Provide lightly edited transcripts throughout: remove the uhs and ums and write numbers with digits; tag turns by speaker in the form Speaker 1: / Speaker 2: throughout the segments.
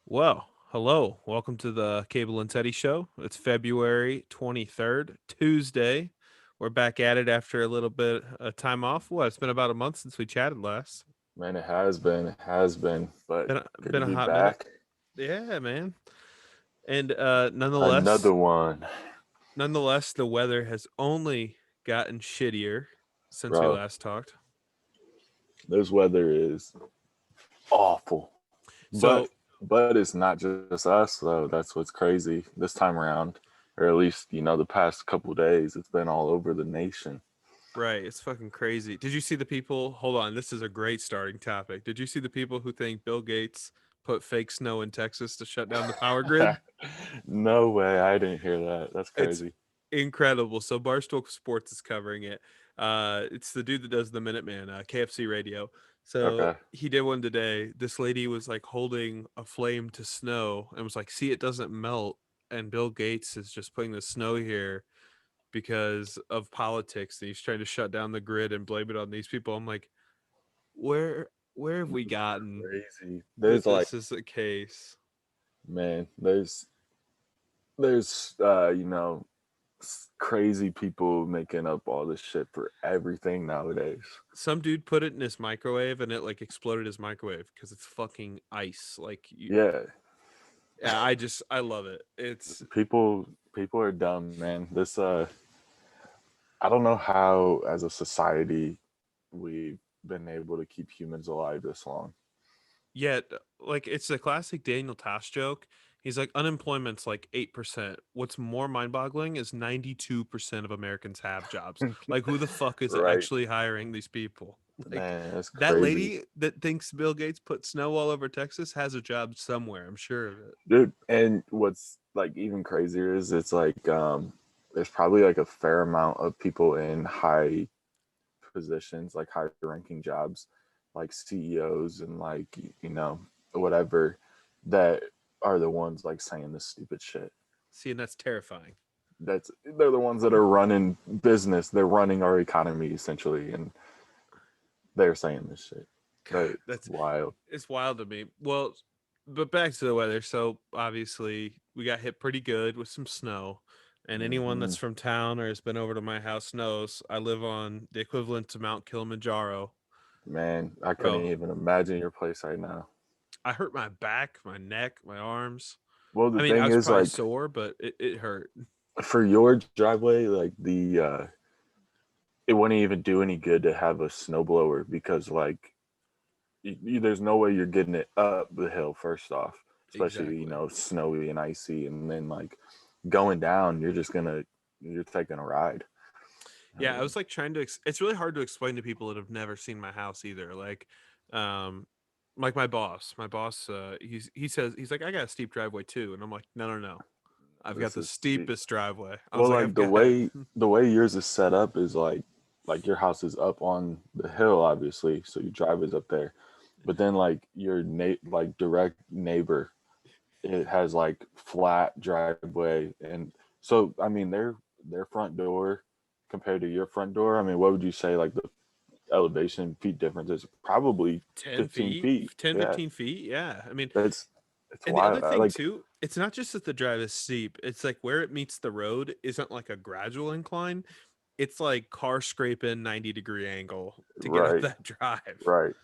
Speaker 1: Well, hello. Welcome to the Cable and Teddy Show. It's February 23rd, Tuesday. We're back at it after a little bit of time off. What? It's been about a month since we chatted last.
Speaker 2: Man, it has been, but good to
Speaker 1: Been a
Speaker 2: be
Speaker 1: hot minute.
Speaker 2: back.
Speaker 1: Yeah, man. And
Speaker 2: Another one,
Speaker 1: nonetheless, the weather has only gotten shittier since we
Speaker 2: bro.
Speaker 1: last talked.
Speaker 2: This weather is awful, but
Speaker 1: So,
Speaker 2: but it's not just us though. That's what's crazy this time around, or at least the past couple days. It's been all over the nation.
Speaker 1: right, it's fucking crazy. Did you see the people? Hold on, this is a great starting topic. Did you see the people who think Bill Gates put fake snow in Texas to shut down the power grid?
Speaker 2: No way, I didn't hear that. That's
Speaker 1: It's
Speaker 2: crazy.
Speaker 1: incredible. So Barstool Sports is covering it. It's the dude that does the Minuteman, KFC Radio. So
Speaker 2: Okay,
Speaker 1: he did one today. This lady was like holding a flame to snow and was like, "See, it doesn't melt." And Bill Gates is just putting the snow here because of politics. And he's trying to shut down the grid and blame it on these people. I'm like, where have we
Speaker 2: this is
Speaker 1: gotten
Speaker 2: crazy.
Speaker 1: that
Speaker 2: There's like,
Speaker 1: this is the case?
Speaker 2: man, there's crazy people making up all this shit for everything nowadays.
Speaker 1: Some dude put it in his microwave and it like exploded his microwave because it's fucking ice. Like you,
Speaker 2: Yeah,
Speaker 1: yeah, I love it. It's
Speaker 2: people are dumb, man. I don't know how as a society we've been able to keep humans alive this long.
Speaker 1: yet like it's a classic Daniel Tosh joke. He's like unemployment's like 8%. What's more mind-boggling is 92% of Americans have jobs. Like who the fuck is
Speaker 2: Right,
Speaker 1: actually hiring these people? Like
Speaker 2: man, that's
Speaker 1: that
Speaker 2: crazy,
Speaker 1: lady that thinks Bill Gates put snow all over Texas has a job somewhere. I'm sure of it.
Speaker 2: dude. And what's like even crazier is it's like there's probably like a fair amount of people in high positions, like high ranking jobs, like CEOs and like whatever, that are the ones like saying this stupid shit.
Speaker 1: See, and that's terrifying.
Speaker 2: They're the ones that are running business. They're running our economy essentially, and they're saying this shit.
Speaker 1: God,
Speaker 2: That's
Speaker 1: that's
Speaker 2: wild.
Speaker 1: it's wild to me. Well, but back to the weather. So obviously we got hit pretty good with some snow. And anyone
Speaker 2: Hmm.
Speaker 1: that's from town or has been over to my house knows I live on the equivalent to Mount Kilimanjaro.
Speaker 2: Man, I couldn't
Speaker 1: Bro,
Speaker 2: even imagine your place right now.
Speaker 1: I hurt my back, my neck, my arms.
Speaker 2: Well,
Speaker 1: I
Speaker 2: the
Speaker 1: mean, I
Speaker 2: thing
Speaker 1: was
Speaker 2: is,
Speaker 1: probably
Speaker 2: like,
Speaker 1: sore, but it hurt.
Speaker 2: for your driveway, like it wouldn't even do any good to have a snowblower because, like, there's no way you're getting it up the hill first off, especially
Speaker 1: Exactly.
Speaker 2: snowy and icy, and then like going down, you're taking a ride.
Speaker 1: Yeah, I
Speaker 2: Um,
Speaker 1: was like trying to it's really hard to explain to people that have never seen my house either. Um like my boss he says he's like I got a steep driveway too and I'm like no. I've got
Speaker 2: this
Speaker 1: the
Speaker 2: is steep.
Speaker 1: steepest driveway. I was
Speaker 2: Well,
Speaker 1: like
Speaker 2: like
Speaker 1: I've got
Speaker 2: the way yours is set up is like your house is up on the hill, obviously, so your driveway's up there. But then like your like direct neighbor, it has like flat driveway, and so I mean their front door compared to your front door. I mean, what would you say like the elevation feet difference is? Probably
Speaker 1: 10
Speaker 2: 15
Speaker 1: feet,
Speaker 2: feet.
Speaker 1: 10
Speaker 2: Yeah,
Speaker 1: 15 feet. Yeah. I mean,
Speaker 2: it's
Speaker 1: and the
Speaker 2: wild.
Speaker 1: other thing
Speaker 2: Like
Speaker 1: too, it's not just that the drive is steep. It's like where it meets the road isn't like a gradual incline. It's like car scraping 90-degree angle to get up
Speaker 2: right,
Speaker 1: that drive.
Speaker 2: right,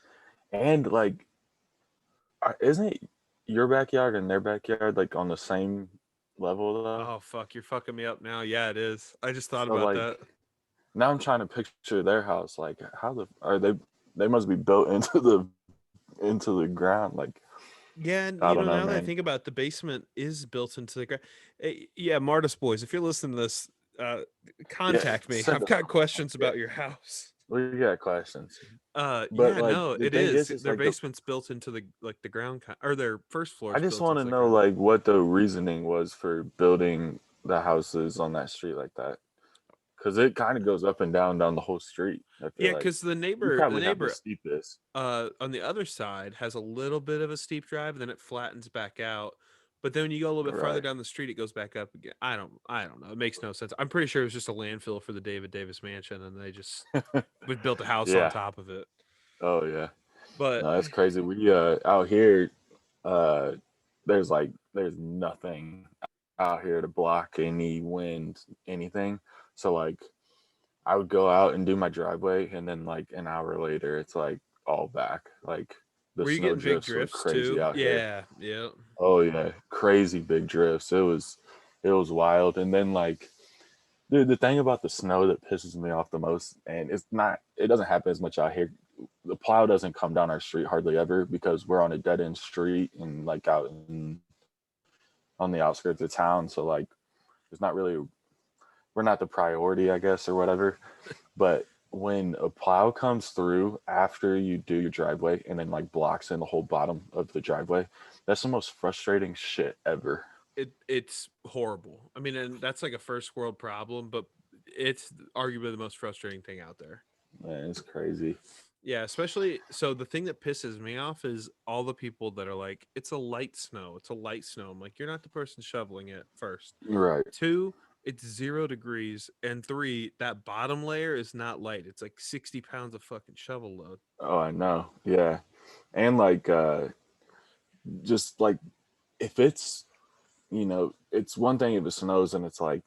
Speaker 2: and like isn't your backyard and their backyard like on the same level though?
Speaker 1: Oh fuck, you're fucking me up now. Yeah, it is. I just thought
Speaker 2: So
Speaker 1: about
Speaker 2: like
Speaker 1: that.
Speaker 2: now I'm trying to picture their house. Like how the are they? They must be built into the ground. Like
Speaker 1: Yeah,
Speaker 2: I
Speaker 1: and
Speaker 2: don't know,
Speaker 1: now that I
Speaker 2: man.
Speaker 1: think about it, the basement is built into the ground. Yeah, Martis boys, if you're listening to this,
Speaker 2: Yeah,
Speaker 1: contact me.
Speaker 2: send
Speaker 1: I've
Speaker 2: us.
Speaker 1: got questions
Speaker 2: Yeah,
Speaker 1: about your house.
Speaker 2: we got questions. But
Speaker 1: Yeah,
Speaker 2: like
Speaker 1: no,
Speaker 2: the
Speaker 1: it
Speaker 2: thing
Speaker 1: is.
Speaker 2: is
Speaker 1: Their
Speaker 2: like the
Speaker 1: basement's built into the like the ground, or their first floor
Speaker 2: I
Speaker 1: is
Speaker 2: just
Speaker 1: built
Speaker 2: want
Speaker 1: into
Speaker 2: to
Speaker 1: the
Speaker 2: know
Speaker 1: ground.
Speaker 2: like what the reasoning was for building the houses on that street like that, because it kind of goes up and down the whole street. I feel
Speaker 1: Yeah,
Speaker 2: like
Speaker 1: because the
Speaker 2: you
Speaker 1: neighbor,
Speaker 2: probably have the steepest.
Speaker 1: on the other side has a little bit of a steep drive, then it flattens back out. But then when you go a little bit farther
Speaker 2: Right.
Speaker 1: down the street, it goes back up again. I don't know. It makes no sense. I'm pretty sure it was just a landfill for the David Davis mansion, and they just we built a house on
Speaker 2: Yeah.
Speaker 1: top of it.
Speaker 2: Oh yeah.
Speaker 1: But
Speaker 2: No, that's crazy. We out here, uh, there's nothing out here to block any wind, anything. So like I would go out and do my driveway, and then like an hour later, it's like all back. Like the
Speaker 1: Were you
Speaker 2: snow
Speaker 1: getting big
Speaker 2: drifts were
Speaker 1: drifts
Speaker 2: crazy
Speaker 1: too?
Speaker 2: out here.
Speaker 1: Yeah, yeah.
Speaker 2: Oh yeah, crazy big drifts. It was wild. And then like, dude, the thing about the snow that pisses me off the most, and it doesn't happen as much out here. The plow doesn't come down our street hardly ever because we're on a dead end street and like out on the outskirts of town. So like, it's not really we're not the priority, I guess, or whatever. But when a plow comes through after you do your driveway and then like blocks in the whole bottom of the driveway, that's the most frustrating shit ever.
Speaker 1: It's horrible. I mean, and that's like a first world problem, but it's arguably the most frustrating thing out there.
Speaker 2: Man, it's crazy.
Speaker 1: Yeah, especially so the thing that pisses me off is all the people that are like, it's a light snow. It's a light snow. I'm like, you're not the person shoveling it first.
Speaker 2: Right.
Speaker 1: Two, it's 0 degrees. And three, that bottom layer is not light. It's like 60 pounds of fucking shovel load.
Speaker 2: Oh, I know. Yeah. And like just like if it's it's one thing if it snows and it's like,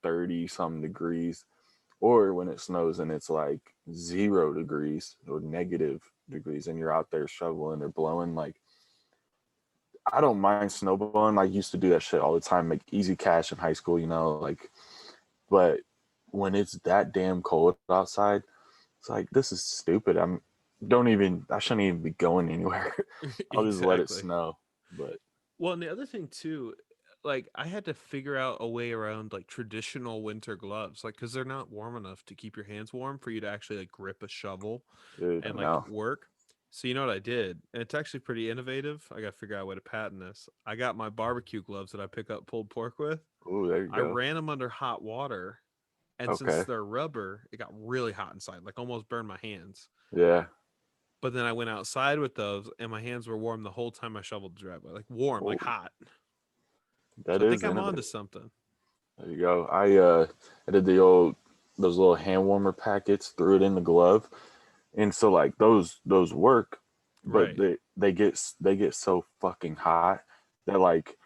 Speaker 2: 30 some degrees, or when it snows and it's like 0 degrees or negative degrees and you're out there shoveling or blowing. Like I don't mind snowballing. I used to do that shit all the time, make easy cash in high school, like, but when it's that damn cold outside, it's like, this is stupid. I shouldn't even be going anywhere. I'll just let it
Speaker 1: Exactly.
Speaker 2: snow. But
Speaker 1: Well, and the other thing too, like I had to figure out a way around like traditional winter gloves, like because they're not warm enough to keep your hands warm for you to actually like grip a shovel
Speaker 2: dude, I
Speaker 1: and like
Speaker 2: know.
Speaker 1: work. So you know what I did, and it's actually pretty innovative. I got to figure out a way to patent this. I got my barbecue gloves that I pick up pulled pork with.
Speaker 2: Ooh, there you
Speaker 1: I
Speaker 2: go.
Speaker 1: ran them under hot water, and since
Speaker 2: Okay.
Speaker 1: they're rubber, it got really hot inside, like almost burned my hands.
Speaker 2: Yeah.
Speaker 1: But then I went outside with those, and my hands were warm the whole time I shoveled the driveway, like warm, like
Speaker 2: Oh,
Speaker 1: hot. So
Speaker 2: that
Speaker 1: I think
Speaker 2: is
Speaker 1: I'm on to
Speaker 2: innovative.
Speaker 1: something.
Speaker 2: There you go. I did those little hand warmer packets, threw it in the glove, and so like those work, but
Speaker 1: Right.
Speaker 2: they get so fucking hot that like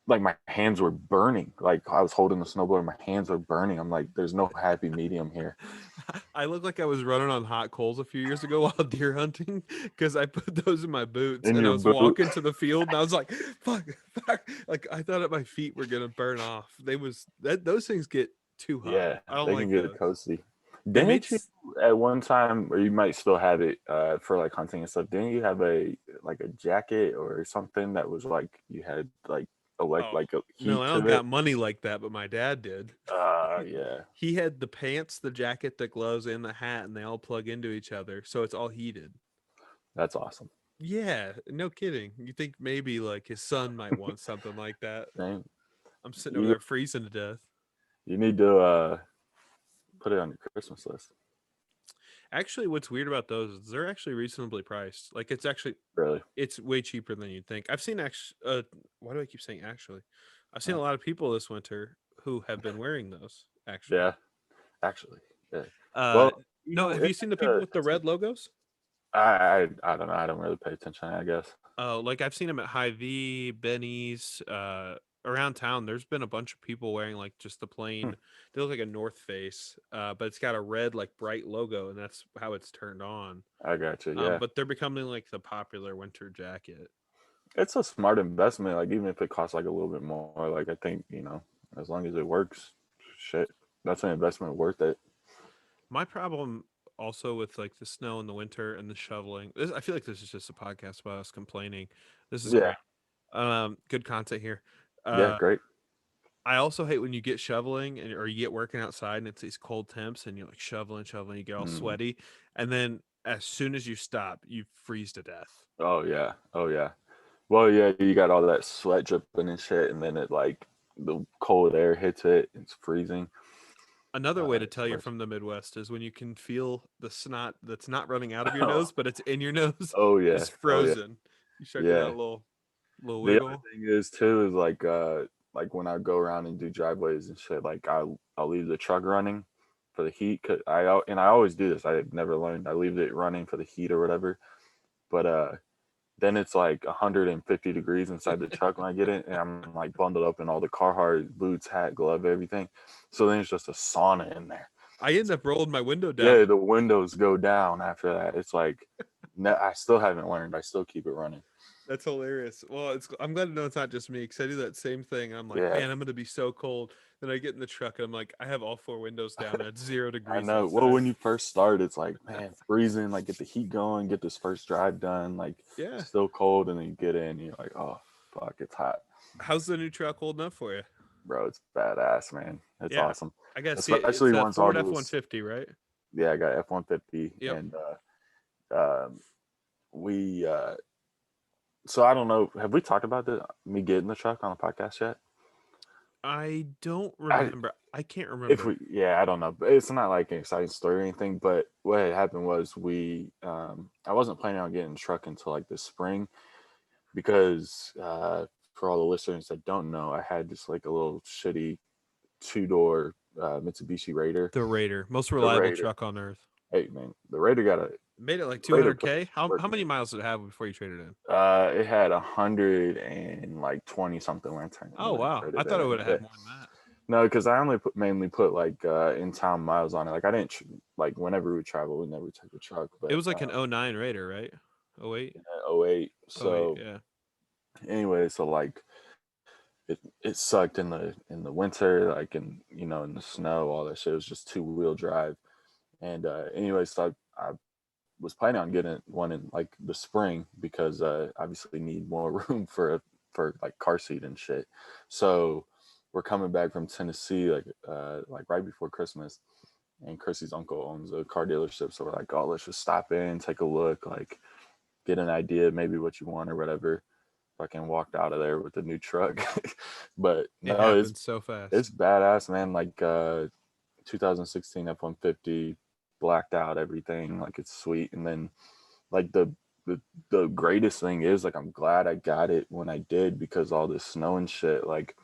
Speaker 2: my hands were burning. Like I was holding the snowboard, my hands were burning. I'm like, there's no happy medium here.
Speaker 1: I look like I was running on hot coals a few years ago while deer hunting because I put those in my boots
Speaker 2: In
Speaker 1: and I
Speaker 2: your
Speaker 1: was
Speaker 2: boot,
Speaker 1: walking to the field and I was like, fuck, fuck. Like I thought that my feet were gonna burn off. Those things get too hot.
Speaker 2: yeah,
Speaker 1: I don't
Speaker 2: they can
Speaker 1: like
Speaker 2: get
Speaker 1: those.
Speaker 2: toasty.
Speaker 1: They made
Speaker 2: Didn't you at one time, or you might still have it for like hunting and stuff? Didn't you have a jacket or something that was like you had like
Speaker 1: oh
Speaker 2: like a
Speaker 1: no,
Speaker 2: heat
Speaker 1: I don't
Speaker 2: to
Speaker 1: got
Speaker 2: it?
Speaker 1: money like that, but my dad did.
Speaker 2: Yeah,
Speaker 1: He had the pants, the jacket, the gloves, and the hat, and they all plug into each other, so it's all heated.
Speaker 2: that's awesome.
Speaker 1: Yeah, no kidding. You think maybe like his son might want something like that?
Speaker 2: Dang.
Speaker 1: I'm sitting over
Speaker 2: You
Speaker 1: there freezing to death.
Speaker 2: you need to put it on your Christmas list.
Speaker 1: Actually, what's weird about those is they're actually reasonably priced. Like
Speaker 2: Really?
Speaker 1: it's way cheaper than you'd think. I've seen why do I keep saying actually? I've seen
Speaker 2: Uh,
Speaker 1: a lot of people this winter who have been wearing those actually.
Speaker 2: yeah, actually. Yeah.
Speaker 1: Uh
Speaker 2: Well,
Speaker 1: no, have you
Speaker 2: it's
Speaker 1: seen the people with the
Speaker 2: it's a
Speaker 1: red logos?
Speaker 2: I don't know. I don't really pay attention, I guess.
Speaker 1: Oh, like I've seen them at Hy-Vee, Benny's, around town. There's been a bunch of people wearing like just the
Speaker 2: Hmm,
Speaker 1: plain. They look like a North Face, but it's got a red like bright logo, and that's how it's turned on.
Speaker 2: I got you. Yeah.
Speaker 1: But they're becoming like the popular winter jacket.
Speaker 2: It's a smart investment. Like even if it costs like a little bit more, like I think as long as it works, shit, that's an investment worth it.
Speaker 1: My problem also with like the snow in the winter and the shoveling. I feel like this is just a podcast about us complaining. This is
Speaker 2: Yeah,
Speaker 1: great. Good content here.
Speaker 2: yeah,
Speaker 1: Uh,
Speaker 2: great.
Speaker 1: I also hate when you get shoveling or you get working outside and it's these cold temps and you're like shoveling, shoveling, you get all
Speaker 2: Mm.
Speaker 1: sweaty, and then as soon as you stop, you freeze to death.
Speaker 2: Oh yeah, oh yeah. Well, yeah, you got all that sweat dripping and shit, and then it like the cold air hits it, it's freezing.
Speaker 1: Another way to
Speaker 2: It's
Speaker 1: tell you're
Speaker 2: worse.
Speaker 1: from the Midwest is when you can feel the snot that's not running out of your
Speaker 2: Oh,
Speaker 1: nose, but it's in your nose,
Speaker 2: oh
Speaker 1: but
Speaker 2: yeah,
Speaker 1: it's
Speaker 2: oh yeah,
Speaker 1: frozen. You start getting that
Speaker 2: yeah.
Speaker 1: little
Speaker 2: The other
Speaker 1: wiggle.
Speaker 2: thing is too is like when I go around and do driveways and shit, like I'll leave the truck running for the heat. And I always do this. I never learned. I leave it running for the heat or whatever. But then it's like 150 degrees inside the truck when I get in, and I'm like bundled up in all the Carhartt boots, hat, glove, everything. So then it's just a sauna in there.
Speaker 1: I end up rolling my window down.
Speaker 2: Yeah, the windows go down after that. It's like, I still haven't learned. I still keep it running.
Speaker 1: That's hilarious. Well, I'm glad to know it's not just me because I do that same thing. I'm like,
Speaker 2: Yeah,
Speaker 1: man, I'm gonna be so cold. Then I get in the truck and I'm like, I have all four windows down and it's 0
Speaker 2: I
Speaker 1: degrees
Speaker 2: know. Well,
Speaker 1: outside.
Speaker 2: when you first start, it's like, man, freezing. Like, get the heat going, get this first drive done. Like,
Speaker 1: Yeah.
Speaker 2: still cold, and then you get in, and you're like, oh fuck, it's hot,
Speaker 1: How's the new truck holding up for you?
Speaker 2: bro. It's badass, man. It's
Speaker 1: Yeah,
Speaker 2: awesome,
Speaker 1: I gotta see it.
Speaker 2: especially
Speaker 1: It's a
Speaker 2: once all
Speaker 1: Ford F one
Speaker 2: those.
Speaker 1: fifty, right?
Speaker 2: Yeah, I got F-150,
Speaker 1: Yep.
Speaker 2: and we. So I don't know. Have we talked about me getting the truck on the podcast yet?
Speaker 1: I don't
Speaker 2: I
Speaker 1: remember. I can't
Speaker 2: if
Speaker 1: remember.
Speaker 2: we yeah, I don't know. But it's not like an exciting story or anything. But what had happened was I wasn't planning on getting a truck until like this spring because for all the listeners that don't know, I had just like a little shitty two-door Mitsubishi Raider.
Speaker 1: The Raider, most
Speaker 2: The
Speaker 1: reliable
Speaker 2: Raider.
Speaker 1: truck on earth.
Speaker 2: Hey man, the Raider got a
Speaker 1: Made it like
Speaker 2: Raider put
Speaker 1: 200K. How
Speaker 2: work,
Speaker 1: many
Speaker 2: man.
Speaker 1: miles did it have before you traded in?
Speaker 2: It had 120 something
Speaker 1: Oh
Speaker 2: when I
Speaker 1: wow, I
Speaker 2: traded it
Speaker 1: thought it
Speaker 2: in.
Speaker 1: would have
Speaker 2: Yeah.
Speaker 1: had more than that.
Speaker 2: No, because I only mainly put like in town miles on it. Like I didn't like whenever we travel, we never take a truck.
Speaker 1: It
Speaker 2: But
Speaker 1: was like an '09 Raider, right? Oh wait,
Speaker 2: oh 08.
Speaker 1: oh wait,
Speaker 2: So
Speaker 1: yeah.
Speaker 2: anyway, so like it sucked in the winter, like in the snow, all that shit. It was just two-wheel drive. And anyway, so I was planning on getting one in like the spring because obviously need more room for like car seat and shit. So we're coming back from Tennessee like right before Christmas, and Chrissy's uncle owns a car dealership, so we're like, oh, let's just stop in, take a look, like get an idea, maybe what you want or whatever. Fucking walked out of there with a new truck, but
Speaker 1: It
Speaker 2: no,
Speaker 1: happened so
Speaker 2: it's
Speaker 1: fast.
Speaker 2: badass, man. Like 2016 F-150, blacked out everything, like it's sweet. And then like the the greatest thing is like I'm glad I got it when I did because all this snow and shit. Like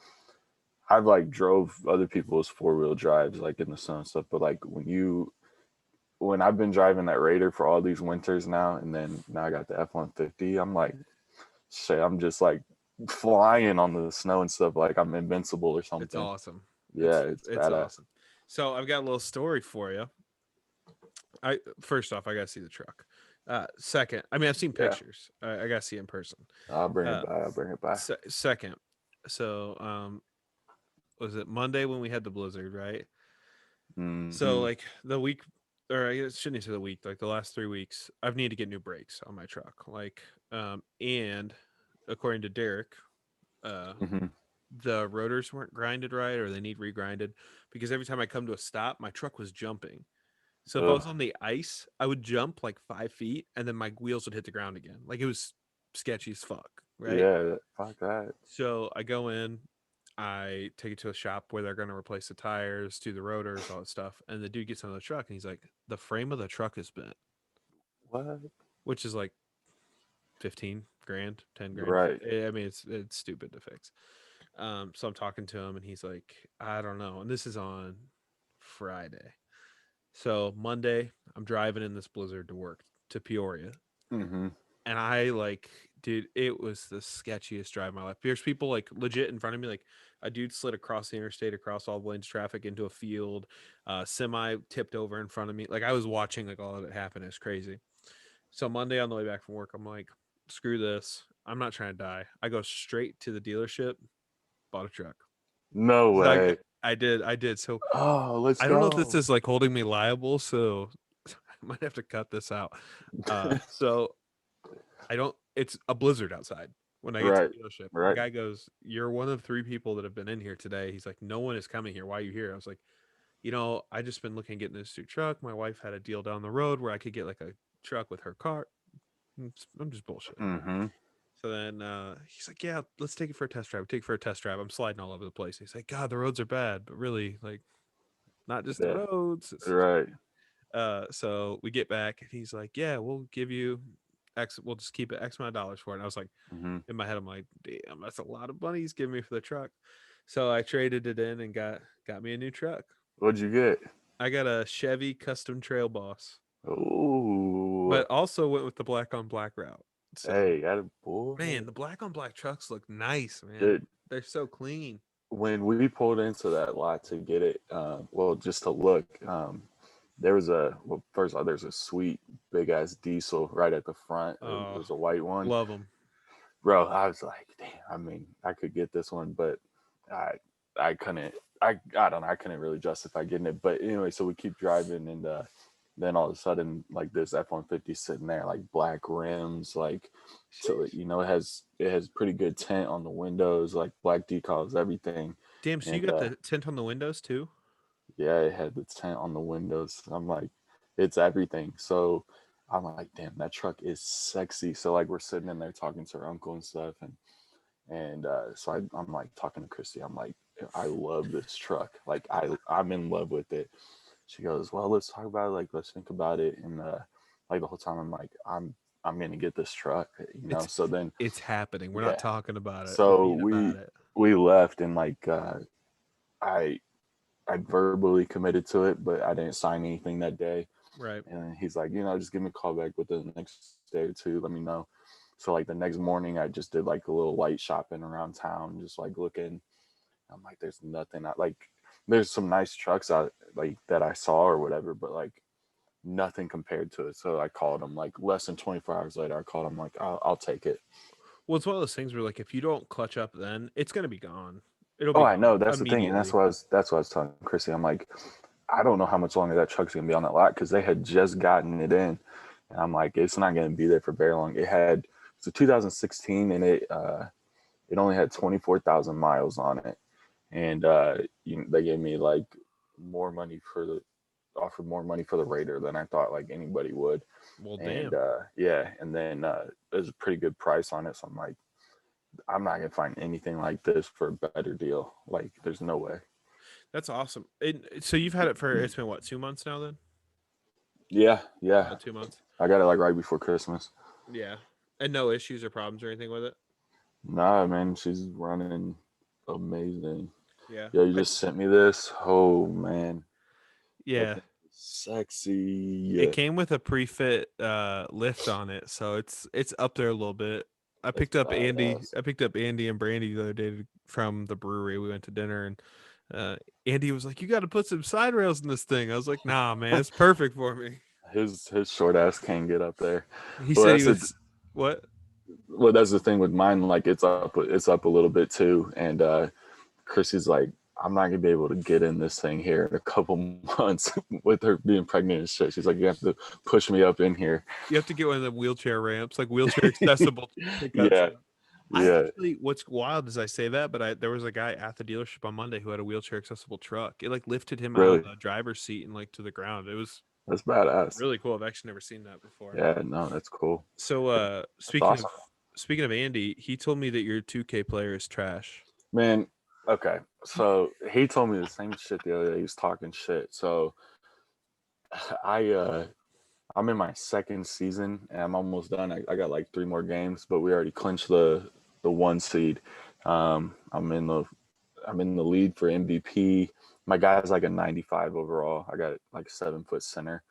Speaker 2: I've like drove other people's four-wheel drives like in the snow and stuff, but like when I've been driving that Raider for all these winters now, and then now I got the F-150, I'm like, shit, I'm just like flying on the snow and stuff, like I'm invincible or
Speaker 1: It's
Speaker 2: something.
Speaker 1: awesome.
Speaker 2: Yeah, it's
Speaker 1: It's
Speaker 2: badass.
Speaker 1: awesome. So I've got a little story for you. I First off, I gotta see the truck. Second, I mean I've seen
Speaker 2: Yeah,
Speaker 1: pictures. I gotta see it in person.
Speaker 2: I'll bring it
Speaker 1: Uh,
Speaker 2: by. I'll bring it by.
Speaker 1: Second, so was it Monday when we had the blizzard, right? So
Speaker 2: Mm-hmm.
Speaker 1: like the week, or I guess shouldn't say the week, like the last 3 weeks, I've needed to get new brakes on my truck. Like, and according to Derek, uh,
Speaker 2: Mm-hmm.
Speaker 1: the rotors weren't grinded right, or they need regrinded because every time I come to a stop, my truck was jumping. So if I
Speaker 2: Ugh.
Speaker 1: was on the ice, I would jump like 5 feet, and then my wheels would hit the ground again. Like it was sketchy as fuck, right?
Speaker 2: Yeah, fuck that.
Speaker 1: So I go in, I take it to a shop where they're going to replace the tires, do the rotors, all that stuff. And the dude gets on the truck and he's like, the frame of the truck is bent,
Speaker 2: What?
Speaker 1: which is like 15 grand, 10 grand.
Speaker 2: Right.
Speaker 1: I mean, it's stupid to fix. So I'm talking to him and he's like, I don't know. And this is on Friday. So Monday, I'm driving in this blizzard to work to Peoria.
Speaker 2: Mm-hmm.
Speaker 1: And I like, dude, it was the sketchiest drive of my life. There's people like legit in front of me, like a dude slid across the interstate, across all the lanes of traffic into a field. Semi tipped over in front of me. Like I was watching like all of it happen. It's crazy. So Monday on the way back from work, I'm like, screw this. I'm not trying to die. I go straight to the dealership, bought a truck.
Speaker 2: No
Speaker 1: So
Speaker 2: way.
Speaker 1: I did. So
Speaker 2: Oh, let's
Speaker 1: I don't know if this
Speaker 2: go.
Speaker 1: is like holding me liable. So I might have to cut this out. So I don't. It's a blizzard outside when I get to
Speaker 2: Right.
Speaker 1: the dealership. The
Speaker 2: Right.
Speaker 1: guy goes, "You're one of three people that have been in here today." He's like, "No one is coming here. Why are you here?" I was like, I just been looking at getting this new truck. My wife had a deal down the road where I could get like a truck with her car. I'm just bullshitting."
Speaker 2: Mm-hmm.
Speaker 1: So then he's like, "Yeah, let's take it for a test drive. We take it for a test drive." I'm sliding all over the place. He's like, "God, the roads are bad, but really, like, not just the
Speaker 2: Yeah.
Speaker 1: roads."
Speaker 2: Right.
Speaker 1: So we get back, and he's like, "Yeah, we'll give you X. We'll just keep it X amount of dollars for it." And I was like,
Speaker 2: Mm-hmm.
Speaker 1: in my head, I'm like, "Damn, that's a lot of money he's giving me for the truck." So I traded it in and got me a new truck.
Speaker 2: What'd you get?
Speaker 1: I got a Chevy Custom Trail Boss,
Speaker 2: Oh,
Speaker 1: but also went with the black on black route. So
Speaker 2: Hey, that boy,
Speaker 1: man, the black on black trucks look nice, man.
Speaker 2: dude.
Speaker 1: They're so clean.
Speaker 2: When we pulled into that lot to get it, well, just to look, there was first of all, there's a sweet big ass diesel right at the front. It
Speaker 1: Oh,
Speaker 2: was a white one,
Speaker 1: love them.
Speaker 2: bro. I was like, damn. I mean, I could get this one, but I I couldn't. I don't know. I couldn't really justify getting it. But anyway, so we keep driving, and then all of a sudden, like this F-150 sitting there, like black rims, like so
Speaker 1: Sheesh.
Speaker 2: it has pretty good tint on the windows, like black decals, everything,
Speaker 1: Damn, so you
Speaker 2: and
Speaker 1: got the tint on the windows too?
Speaker 2: yeah, it had the tint on the windows. I'm like, it's everything. So I'm like, damn, that truck is sexy. So like we're sitting in there talking to her uncle and stuff, and so I'm like talking to Christy. I'm like, I love this truck. Like I'm in love with it. She goes, well, let's talk about it. Like let's think about it. And like the whole time I'm like, I'm gonna get this truck.
Speaker 1: It's
Speaker 2: So then
Speaker 1: it's happening. We're not
Speaker 2: yeah.
Speaker 1: talking about it. We're
Speaker 2: So
Speaker 1: being about it.
Speaker 2: we left and like I I verbally committed to it, but I didn't sign anything that day.
Speaker 1: Right.
Speaker 2: And he's like, just give me a call back within the next day or two. Let me know. So like the next morning, I just did like a little light shopping around town, just like looking. I'm like, there's nothing. There's some nice trucks out like that I saw or whatever, but like nothing compared to it. So I called him like less than 24 hours later. I called him like, I'll take it.
Speaker 1: Well, it's one of those things where like if you don't clutch up then, it's gonna be gone. It'll
Speaker 2: Oh,
Speaker 1: be
Speaker 2: I know.
Speaker 1: gone
Speaker 2: That's the thing, and that's
Speaker 1: immediately.
Speaker 2: what I was telling Chrissy. I'm like, I don't know how much longer that truck's gonna be on that lot because they had just gotten it in, and I'm like, it's not gonna be there for very long. It's a 2016, and it only had 24,000 miles on it, and they gave me like more money for the offered more money for the Raider than I thought like anybody would,
Speaker 1: Well,
Speaker 2: and
Speaker 1: damn.
Speaker 2: yeah, and then it was a pretty good price on it, so I'm like, I'm not gonna find anything like this for a better deal. Like, there's no way.
Speaker 1: That's awesome. So you've had it for it's been what 2 months now then?
Speaker 2: Yeah, yeah.
Speaker 1: About 2 months.
Speaker 2: I got it like right before Christmas.
Speaker 1: Yeah, and no issues or problems or anything with it.
Speaker 2: Nah, man, she's running amazing.
Speaker 1: Yeah,
Speaker 2: Yo, you just sent me this. Oh man, that
Speaker 1: yeah.
Speaker 2: thing is sexy.
Speaker 1: It came with a pre-fit lift on it, so it's up there a little bit. I
Speaker 2: That's
Speaker 1: picked up Andy.
Speaker 2: badass.
Speaker 1: I picked up Andy and Brandy the other day from the brewery. We went to dinner, and uh, Andy was like, "You got to put some side rails in this thing." I was like, "Nah, man, it's perfect for me."
Speaker 2: His short ass can't get up there.
Speaker 1: He
Speaker 2: Well,
Speaker 1: said he
Speaker 2: that's it.
Speaker 1: was what?
Speaker 2: Well, that's the thing with mine. Like it's up a little bit too, and Chrissy's like, I'm not gonna be able to get in this thing here in a couple months with her being pregnant and shit. She's like, you have to push me up in here.
Speaker 1: You have to get one of the wheelchair ramps, like wheelchair accessible pickup
Speaker 2: Yeah,
Speaker 1: stuff. I
Speaker 2: yeah,
Speaker 1: actually, what's wild is I say that, but there was a guy at the dealership on Monday who had a wheelchair accessible truck. It like lifted him out of
Speaker 2: really.
Speaker 1: the driver's seat and like to the ground. It was
Speaker 2: That's badass.
Speaker 1: really cool. I've actually never seen that before.
Speaker 2: Yeah, no, that's cool.
Speaker 1: So
Speaker 2: That's awesome.
Speaker 1: speaking of Andy, he told me that your 2K player is trash.
Speaker 2: Man, okay. So he told me the same shit the other day. He was talking shit. So I I'm in my second season and I'm almost done. I got like three more games, but we already clinched the one seed. Um, I'm in the I'm in the lead for MVP. My guy's like a 95 overall. I got like 7 foot center.